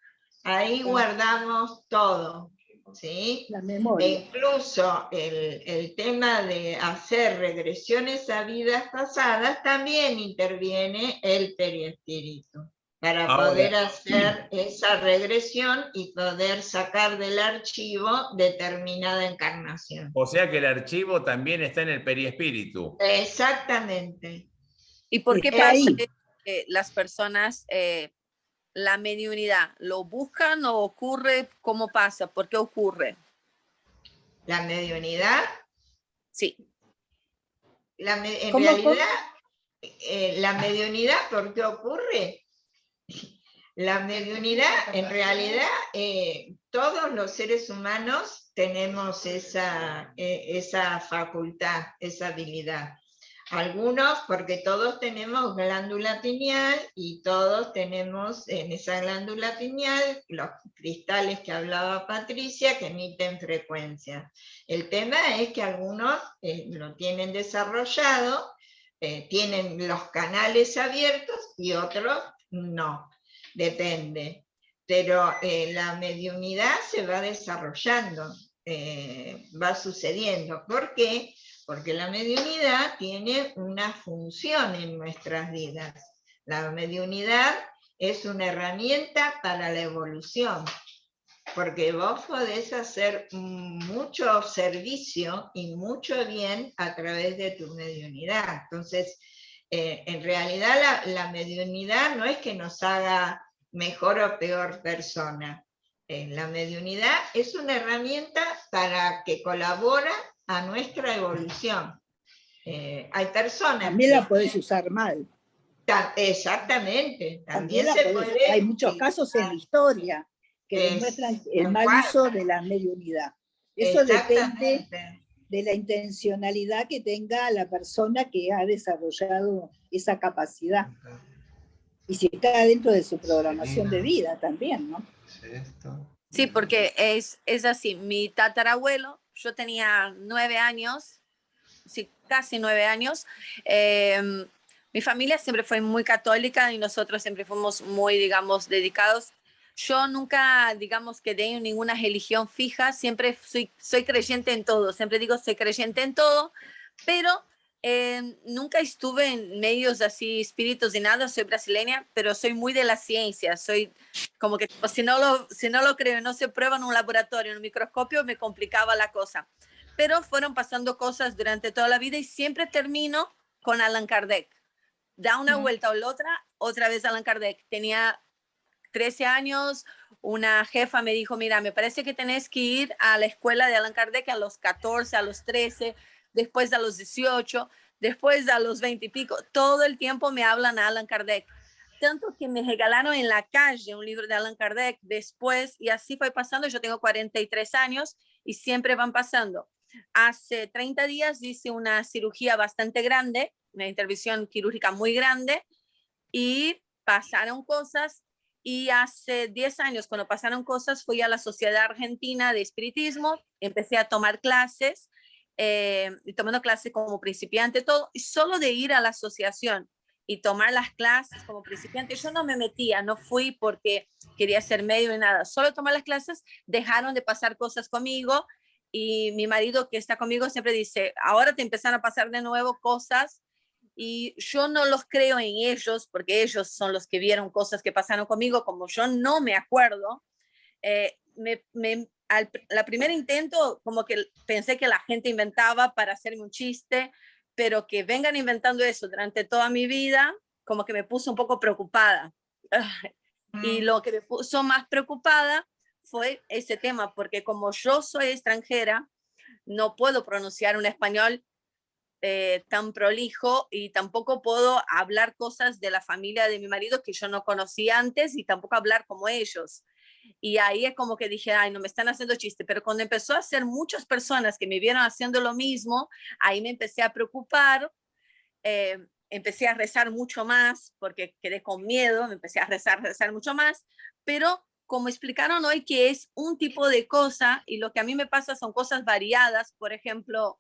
Ahí guardamos todo. ¿Sí? La memoria. E incluso el tema de hacer regresiones a vidas pasadas también interviene el periespíritu para poder hacer esa regresión y poder sacar del archivo determinada encarnación. O sea que el archivo también está en el periespíritu. Exactamente. ¿Y por qué pasa que las personas la mediunidad lo buscan o ocurre? ¿Cómo pasa? ¿Por qué ocurre? ¿La mediunidad? Sí. En realidad, la mediunidad, ¿por qué ocurre? La mediunidad, en realidad, todos los seres humanos tenemos esa facultad, esa habilidad. Algunos, porque todos tenemos glándula pineal y todos tenemos en esa glándula pineal los cristales que hablaba Patricia que emiten frecuencia. El tema es que algunos lo tienen desarrollado, tienen los canales abiertos y otros no. Depende. pero la mediunidad se va desarrollando, va sucediendo. ¿Por qué? Porque la mediunidad tiene una función en nuestras vidas. La mediunidad es una herramienta para la evolución, porque vos podés hacer mucho servicio y mucho bien a través de tu mediunidad. Entonces, en realidad la mediunidad no es que nos haga mejor o peor persona. La mediunidad es una herramienta para que colabora a nuestra evolución. Hay personas también la podés usar mal. Exactamente. También se puede, hay muchos casos en la historia que demuestran el mal uso de la mediunidad. Eso depende de la intencionalidad que tenga la persona que ha desarrollado esa capacidad. Y si está dentro de su programación de vida también, ¿no? Sí, porque es así. Mi tatarabuelo, yo tenía 9 años, sí, casi 9 años. Mi familia siempre fue muy católica y nosotros siempre fuimos muy, digamos, dedicados. Yo nunca, digamos, quedé en ninguna religión fija, siempre soy creyente en todo, siempre digo soy creyente en todo, pero nunca estuve en medios así, espíritus y nada, soy brasileña, pero soy muy de la ciencia, soy como que si no lo creo, no se prueba en un laboratorio, en un microscopio, me complicaba la cosa. Pero fueron pasando cosas durante toda la vida y siempre termino con Allan Kardec. Da una vuelta o la otra vez Allan Kardec. Tenía 13 años, una jefa me dijo, mira, me parece que tenés que ir a la escuela de Allan Kardec a los 14, a los 13, después a los 18, después a los 20 y pico. Todo el tiempo me hablan a Allan Kardec. Tanto que me regalaron en la calle un libro de Allan Kardec después, y así fue pasando. Yo tengo 43 años y siempre van pasando. Hace 30 días hice una cirugía bastante grande, una intervención quirúrgica muy grande, y pasaron cosas. Y hace 10 años, cuando pasaron cosas, fui a la Sociedad Argentina de Espiritismo, empecé a tomar clases, y tomando clases como principiante, todo, y solo de ir a la asociación y tomar las clases como principiante, yo no me metía, no fui porque quería ser medio ni nada, solo tomar las clases, dejaron de pasar cosas conmigo, y mi marido que está conmigo siempre dice, ahora te empezaron a pasar de nuevo cosas, y yo no los creo en ellos, porque ellos son los que vieron cosas que pasaron conmigo, como yo no me acuerdo. La primer intento, como que pensé que la gente inventaba para hacerme un chiste, pero que vengan inventando eso durante toda mi vida, como que me puso un poco preocupada. Y lo que me puso más preocupada fue ese tema, porque como yo soy extranjera, no puedo pronunciar un español tan prolijo, y tampoco puedo hablar cosas de la familia de mi marido que yo no conocía antes, y tampoco hablar como ellos. Y ahí es como que dije, ay, no me están haciendo chiste. Pero cuando empezó a ser muchas personas que me vieron haciendo lo mismo, ahí me empecé a preocupar, empecé a rezar mucho más porque quedé con miedo, me empecé a rezar mucho más, pero como explicaron hoy que es un tipo de cosa, y lo que a mí me pasa son cosas variadas. Por ejemplo,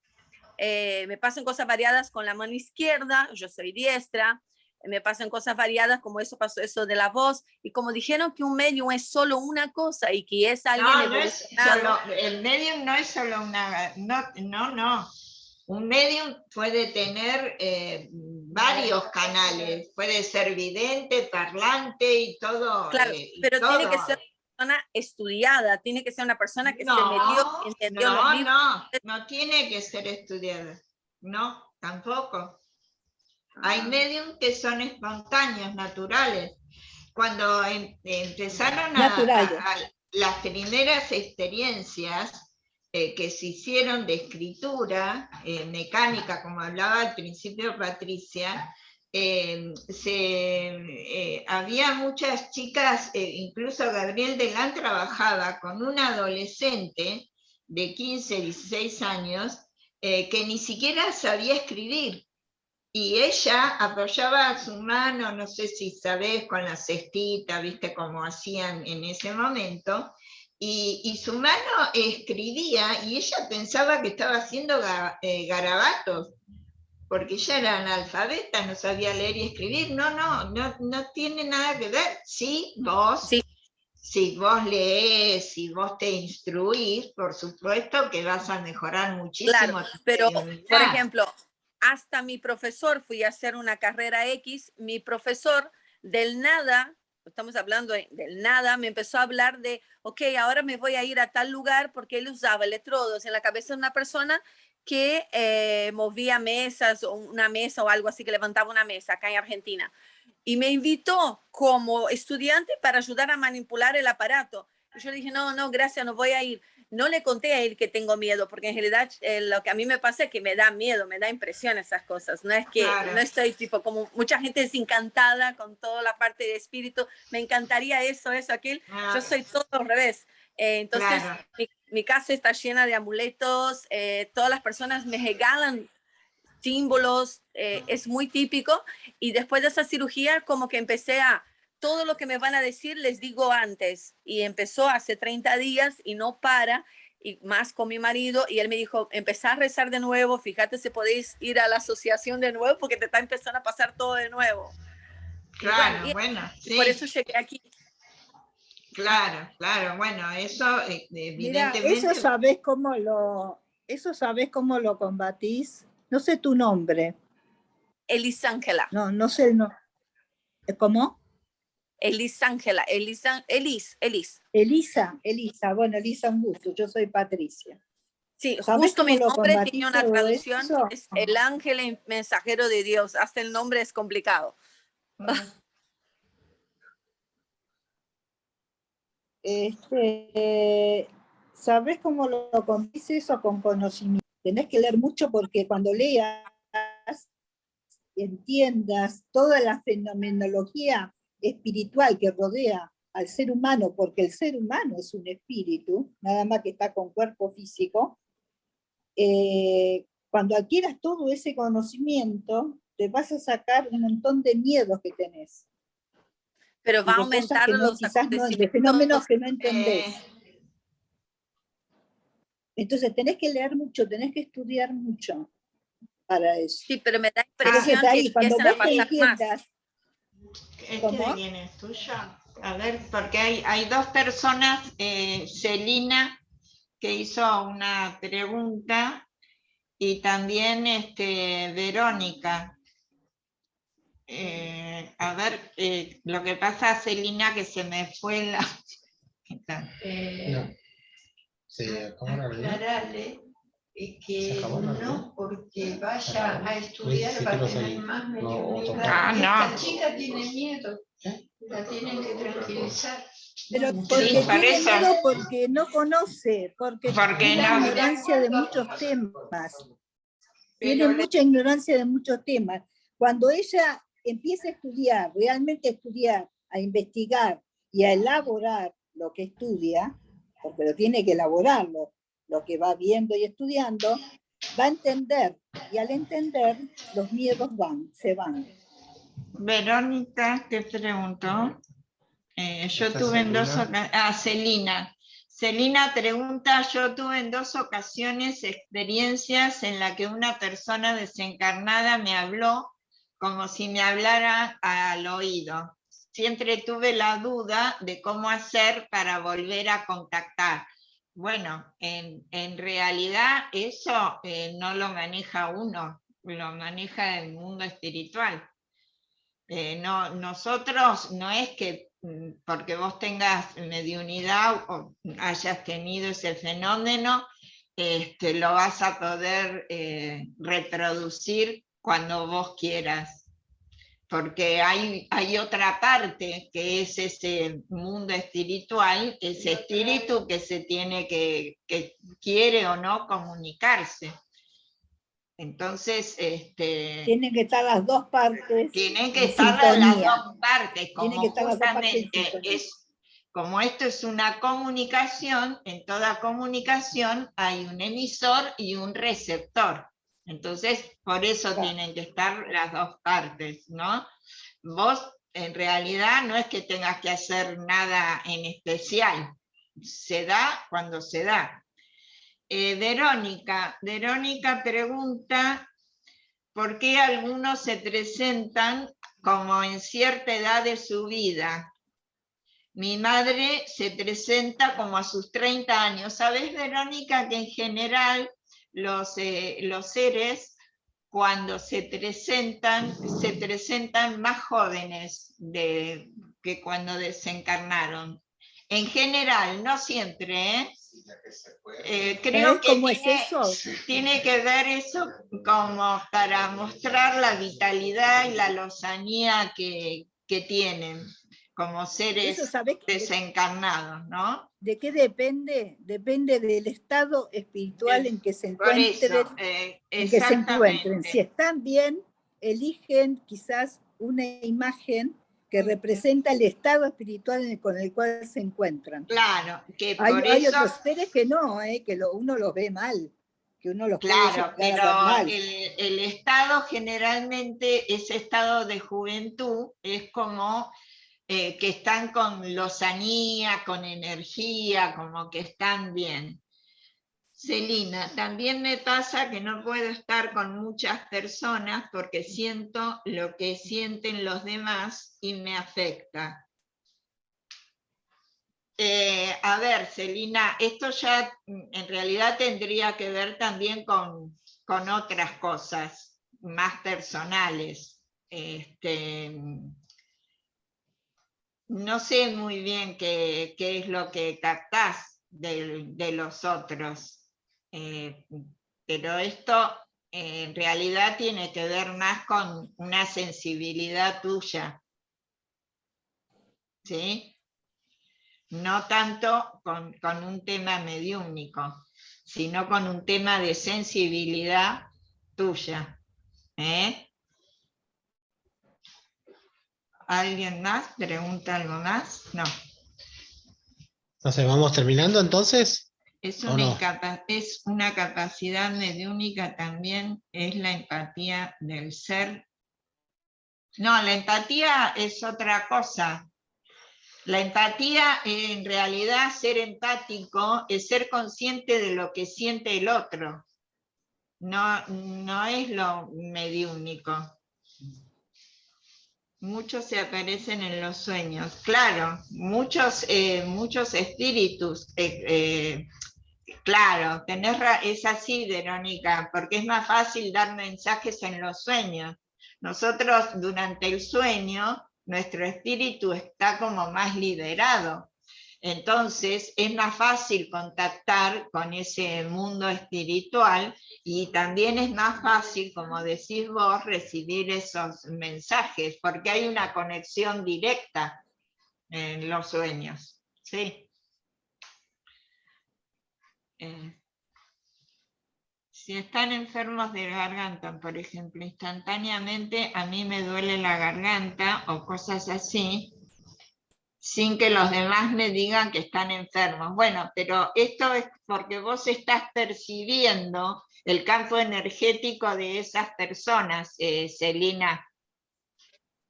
me pasan cosas variadas con la mano izquierda, yo soy diestra, me pasan cosas variadas como eso pasó, eso de la voz, y como dijeron que un medium es solo una cosa y que es alguien el medium no es solo una, no. Un medium puede tener varios canales, puede ser vidente, parlante y todo. Claro, pero todo. Tiene que ser una persona estudiada, tiene que ser una persona que se metió, entendió los libros. No tiene que ser estudiada, no, tampoco. Hay medium que son espontáneos, naturales. Cuando empezaron a las primeras experiencias que se hicieron de escritura mecánica, como hablaba al principio Patricia, había muchas chicas, incluso Gabriel Delán trabajaba con una adolescente de 15, 16 años que ni siquiera sabía escribir, y ella apoyaba su mano, no sé si sabés, con la cestita, viste cómo hacían en ese momento, y su mano escribía, y ella pensaba que estaba haciendo garabatos, porque ella era analfabeta, no sabía leer y escribir. No tiene nada que ver. Sí, vos si vos lees, si vos te instruís, por supuesto que vas a mejorar muchísimo. Claro, pero, por ejemplo, hasta mi profesor, fui a hacer una carrera X, mi profesor del nada, estamos hablando del nada, me empezó a hablar de, ok, ahora me voy a ir a tal lugar, porque él usaba electrodos en la cabeza de una persona que movía mesas, o una mesa o algo así, que levantaba una mesa acá en Argentina. Y me invitó como estudiante para ayudar a manipular el aparato. Y yo dije, no, no, gracias, no voy a ir. No le conté a él que tengo miedo, porque en realidad lo que a mí me pasa es que me da miedo, me da impresión esas cosas. No es que no estoy tipo, como mucha gente es encantada con toda la parte de espíritu, me encantaría eso, aquel. Yo soy todo al revés. Entonces, mi casa está llena de amuletos, todas las personas me regalan símbolos, es muy típico. Y después de esa cirugía, como que empecé a, todo lo que me van a decir les digo antes, y empezó hace 30 días y no para, y más con mi marido, y él me dijo, empezá a rezar de nuevo, fíjate si podéis ir a la asociación de nuevo, porque te está empezando a pasar todo de nuevo. Claro, bueno, sí. Por eso llegué aquí. Claro, claro, bueno, eso evidentemente... Mira, eso sabés cómo lo combatís. No sé tu nombre. Elisangela. No sé el nombre. ¿Cómo? Elisangela, Elis. Elisa, bueno, Elisa, un gusto, yo soy Patricia. Sí, justo mi nombre tiene una traducción, es el ángel mensajero de Dios, hasta el nombre es complicado. ¿Sabés cómo lo combatís eso? Con conocimiento. Tenés que leer mucho, porque cuando leas, entiendas toda la fenomenología espiritual que rodea al ser humano, porque el ser humano es un espíritu, nada más que está con cuerpo físico. Cuando adquieras todo ese conocimiento, te vas a sacar un montón de miedos que tenés. Pero va a aumentar los acontecimientos. De fenómenos que no entendés. Entonces tenés que leer mucho, tenés que estudiar mucho para eso. Sí, pero me da impresión que empiezan a pasar más. ¿Este viene tuyo? A ver, porque hay dos personas, Celina, que hizo una pregunta, y también Verónica. A ver, lo que pasa, Celina, que se me fue la... aclararle que no porque vaya a estudiar va a tener más mediunidad. Esta chica tiene miedo, la tienen que tranquilizar. Pero porque tiene miedo, porque no conoce, porque tiene ignorancia de muchos temas. Tiene mucha ignorancia de muchos temas. Cuando ella empieza a estudiar, realmente a estudiar, a investigar y a elaborar lo que estudia, porque lo tiene que elaborarlo, lo que va viendo y estudiando, va a entender, y al entender los miedos se van. Verónica, te pregunto, yo tuve en dos ocasiones, Celina. Celina pregunta, yo tuve en 2 ocasiones experiencias en las que una persona desencarnada me habló como si me hablara al oído. Siempre tuve la duda de cómo hacer para volver a contactar. Bueno, en realidad eso no lo maneja uno, lo maneja el mundo espiritual. Nosotros no es que porque vos tengas mediunidad o hayas tenido ese fenómeno, lo vas a poder reproducir cuando vos quieras. Porque hay otra parte que es ese mundo espiritual, ese espíritu que se tiene que quiere o no comunicarse. Entonces, tienen que estar las dos partes. Tienen que estar las dos partes, como justamente como esto es una comunicación, en toda comunicación hay un emisor y un receptor. Entonces, por eso tienen que estar las dos partes, ¿no? Vos, en realidad, no es que tengas que hacer nada en especial. Se da cuando se da. Verónica pregunta por qué algunos se presentan como en cierta edad de su vida Mi madre se presenta como a sus 30 años. ¿Sabes, Verónica, que en general los seres cuando se presentan más jóvenes que cuando desencarnaron? En general, no siempre, ¿eh? Creo que tiene que ver eso como para mostrar la vitalidad y la lozanía que tienen como seres desencarnados, ¿no? ¿De qué depende? Depende del estado espiritual en que se encuentren. Si están bien, eligen quizás una imagen que representa el estado espiritual con el cual se encuentran. Claro, que hay otros seres que no, que uno los ve mal, que uno los claro, pero mal. El estado generalmente, ese estado de juventud, es como que están con lozanía, con energía, como que están bien. Celina, también me pasa que no puedo estar con muchas personas porque siento lo que sienten los demás y me afecta. A ver, Celina, esto ya en realidad tendría que ver también con otras cosas más personales. No sé muy bien qué es lo que captás de los otros. Pero esto en realidad tiene que ver más con una sensibilidad tuya, ¿sí? No tanto con un tema mediúmnico, sino con un tema de sensibilidad tuya. ¿Alguien más? ¿Pregunta algo más? No. Entonces, ¿vamos terminando entonces? Es una capacidad mediúnica también, es la empatía del ser. No, la empatía es otra cosa. La empatía, en realidad, ser empático es ser consciente de lo que siente el otro. No es lo mediúnico. Muchos se aparecen en los sueños. Claro, muchos espíritus. Claro, es así, Verónica, porque es más fácil dar mensajes en los sueños. Nosotros durante el sueño, nuestro espíritu está como más liberado. Entonces es más fácil contactar con ese mundo espiritual y también es más fácil, como decís vos, recibir esos mensajes, porque hay una conexión directa en los sueños. Sí. Si están enfermos de garganta, por ejemplo, instantáneamente a mí me duele la garganta o cosas así, sin que los demás me digan que están enfermos. Bueno, pero esto es porque vos estás percibiendo el campo energético de esas personas, Celina.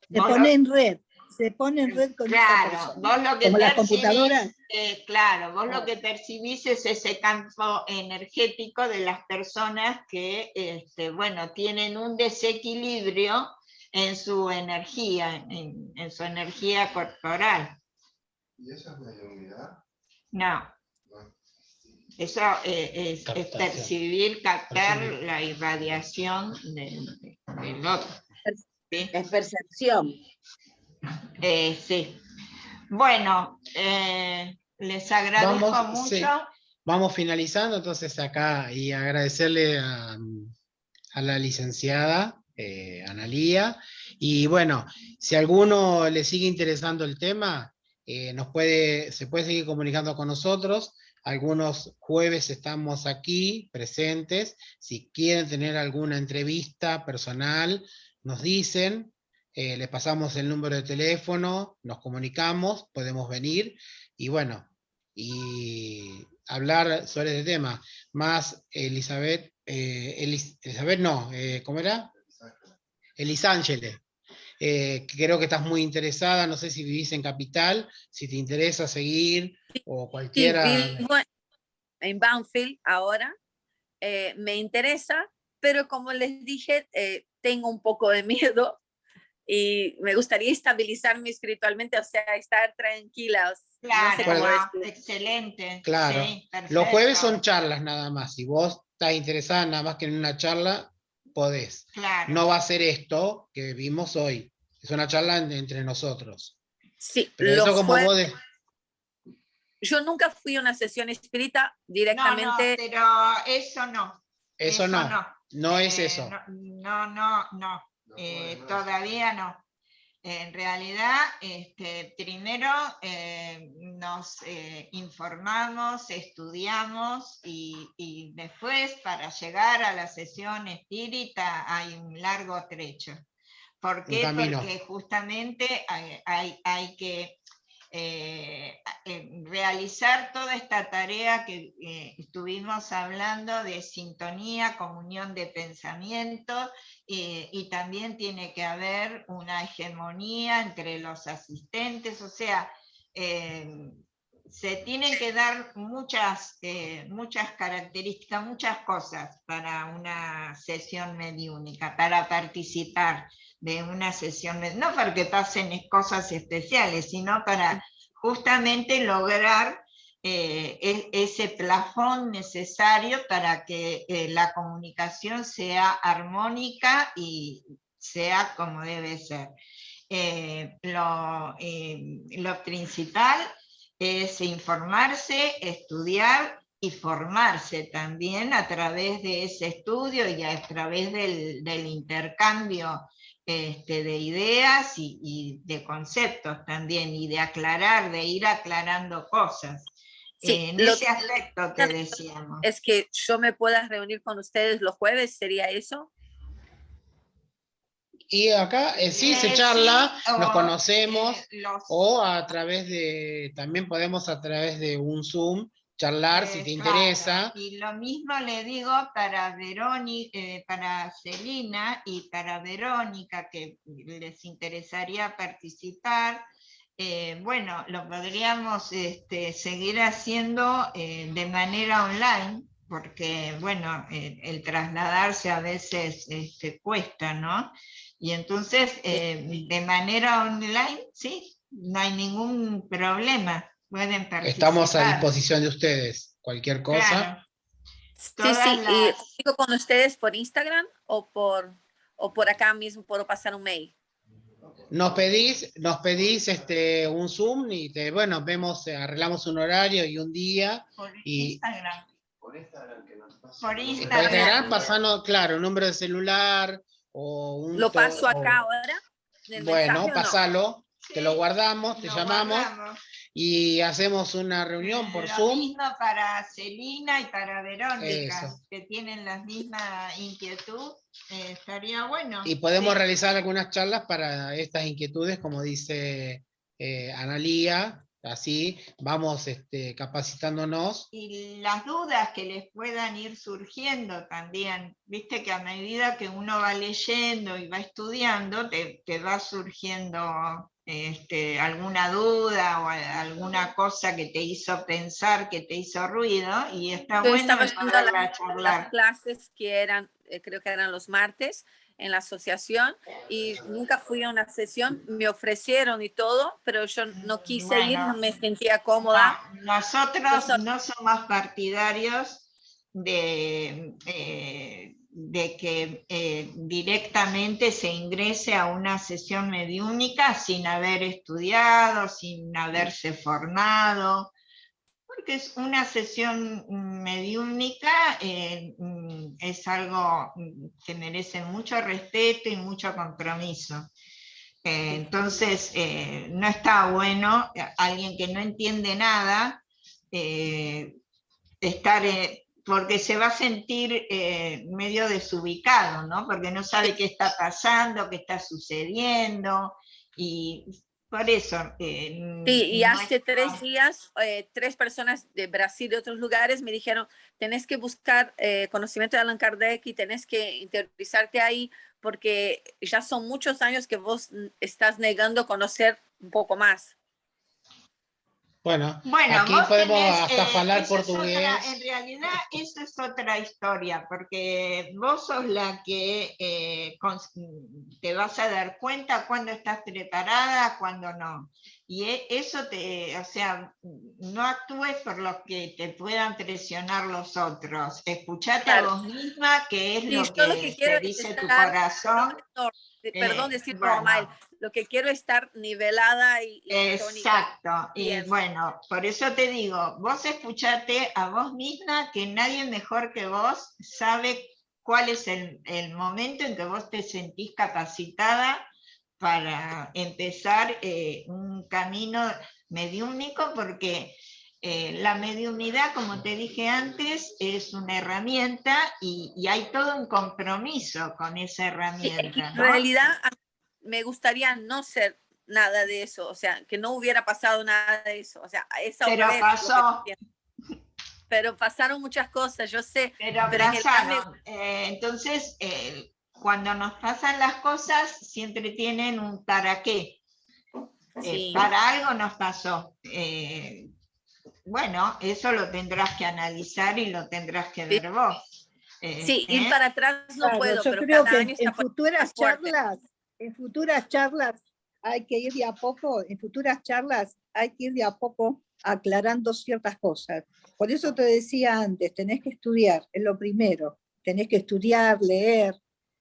Se pone en red con esa persona. Vos lo que como la computadora. Claro, vos lo que percibís es ese campo energético de las personas que, bueno, tienen un desequilibrio en su energía, en su energía corporal. ¿Y eso es mediunidad? No. Eso es percibir, captar la irradiación del otro. ¿Sí? Es percepción. Sí. Bueno, les agradezco mucho. Sí. Vamos finalizando entonces acá y agradecerle a la licenciada Analía. Y bueno, si a alguno le sigue interesando el tema, se puede seguir comunicando con nosotros. Algunos jueves estamos aquí presentes. Si quieren tener alguna entrevista personal, nos dicen. Les pasamos el número de teléfono, nos comunicamos, podemos venir y bueno, y hablar sobre este tema. Más Elizabeth, ¿cómo era? Elisángeles. Creo que estás muy interesada, no sé si vivís en Capital, si te interesa seguir o cualquiera. Sí, vivo en Banfield ahora, me interesa, pero como les dije, tengo un poco de miedo. y me gustaría estabilizarme espiritualmente, o sea, estar tranquila. Claro, no sé excelente. Claro. Sí, los jueves son charlas nada más. Si vos estás interesada nada más que en una charla, podés. Claro. No va a ser esto que vimos hoy. Es una charla entre nosotros. Sí, pero eso como vos yo nunca fui a una sesión espírita directamente. No, pero eso no. Eso no. No es eso. No. Todavía no. En realidad, primero nos informamos, estudiamos y después para llegar a la sesión espírita hay un largo trecho. ¿Por qué? Porque justamente hay que realizar toda esta tarea que estuvimos hablando de sintonía, comunión de pensamiento, y también tiene que haber una hegemonía entre los asistentes, o sea, se tienen que dar muchas características, muchas cosas para una sesión mediúnica, para participar de una sesión, no porque pasen cosas especiales, sino para justamente lograr ese plafón necesario para que la comunicación sea armónica y sea como debe ser. Lo principal es informarse, estudiar y formarse también a través de ese estudio y a través del intercambio de ideas y de conceptos también, y de ir aclarando cosas. Sí, en ese aspecto te decíamos. Es que yo me pueda reunir con ustedes los jueves, ¿sería eso? Y acá sí se charla, nos conocemos, o a través de, también podemos a través de un Zoom charlar si te interesa. Y lo mismo le digo para para Celina y para Verónica, que les interesaría participar. Bueno, lo podríamos seguir haciendo de manera online, porque bueno, el trasladarse a veces cuesta, ¿no? Y entonces, de manera online, sí, no hay ningún problema. Pueden participar. Estamos a disposición de ustedes. Cualquier cosa. Claro. Sí. ¿Y sigo con ustedes por Instagram o por acá mismo puedo pasar un mail? Nos pedís un Zoom y vemos, arreglamos un horario y un día. Por Instagram. Por Instagram que nos pasa. Por Instagram pasando, claro, un número de celular o un... ¿Lo paso acá ahora? Bueno, pasalo, no? Te lo guardamos, te llamamos y hacemos una reunión por Zoom. Lo mismo para Celina y para Verónica, que tienen la misma inquietud, estaría bueno. Y podemos realizar algunas charlas para estas inquietudes, como dice Analía, así vamos capacitándonos. Y las dudas que les puedan ir surgiendo también, viste que a medida que uno va leyendo y va estudiando, te va surgiendo alguna duda o alguna cosa que te hizo pensar, que te hizo ruido, y está Yo bueno estaba charlar. Las clases que eran, creo que eran los martes, en la asociación, y nunca fui a una sesión, me ofrecieron y todo, pero yo no quise ir, no me sentía cómoda. No, nosotros no somos partidarios de que directamente se ingrese a una sesión mediúnica sin haber estudiado, sin haberse formado, porque es una sesión mediúnica, es algo que merece mucho respeto y mucho compromiso. Entonces, no está bueno alguien que no entiende nada estar, porque se va a sentir medio desubicado, ¿no? Porque no sabe qué está pasando, qué está sucediendo, y por eso. Sí, y hace 3 días, 3 personas de Brasil y de otros lugares me dijeron, tenés que buscar conocimiento de Allan Kardec y tenés que interiorizarte ahí, porque ya son muchos años que vos estás negando conocer un poco más. Bueno, aquí vos podemos tenés, hasta hablar portugués. En realidad, eso es otra historia, porque vos sos la que te vas a dar cuenta cuando estás preparada, cuando no. Y eso o sea, no actúes por lo que te puedan presionar los otros. Escuchate a vos misma, que es lo que te dice tu corazón. Perdón decir normal, lo que quiero es estar nivelada y exacto, y bueno, por eso te digo, vos escuchate a vos misma, que nadie mejor que vos sabe cuál es el momento en que vos te sentís capacitada para empezar un camino mediúmnico, porque la mediunidad, como te dije antes, es una herramienta y hay todo un compromiso con esa herramienta. En realidad, me gustaría no ser nada de eso, o sea, que no hubiera pasado nada de eso, o sea, esa pero pasó. Pero pasaron muchas cosas, yo sé. Pero pasaron. Entonces, cuando nos pasan las cosas, siempre tienen un para qué. Sí. Para algo nos pasó. Bueno, eso lo tendrás que analizar y lo tendrás que ver vos. Sí, ir para atrás no puedo, yo pero creo cada que año en futuras charlas hay que ir de a poco, aclarando ciertas cosas. Por eso te decía antes, tenés que estudiar, es lo primero. Tenés que estudiar, leer,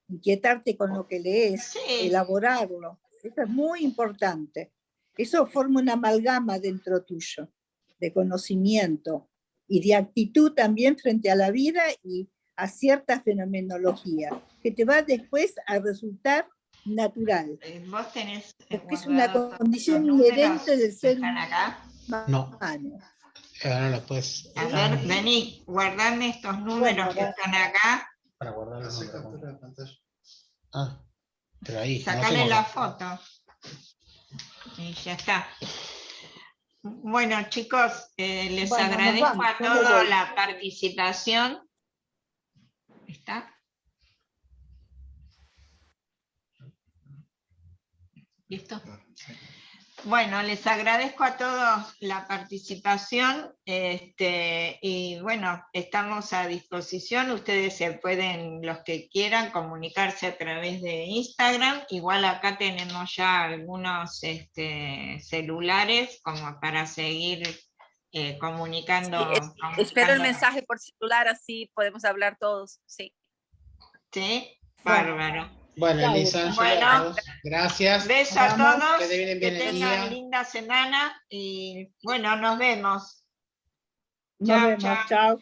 inquietarte con lo que lees, elaborarlo. Eso es muy importante. Eso forma una amalgama dentro tuyo, de conocimiento y de actitud también frente a la vida y a cierta fenomenología, que te va después a resultar natural. Vos tenés porque es una condición inherente del ser humano. No. Ahora pues. A ver, vení, guardame estos números que están acá. Para guardar la captura de pantalla. Ah, pero ahí. Sacale la foto. Y ya está. Bueno, chicos, les agradezco a todos la participación. ¿Está? ¿Listo? Bueno, les agradezco a todos la participación y bueno, estamos a disposición. Ustedes se pueden, los que quieran, comunicarse a través de Instagram. Igual acá tenemos ya algunos celulares como para seguir comunicando. Sí, espero el mensaje por celular, así podemos hablar todos. Sí. Sí, bárbaro. Bueno, Elisa, bueno, gracias. Besos a todos, que tengan linda semana y bueno, nos vemos. Chao.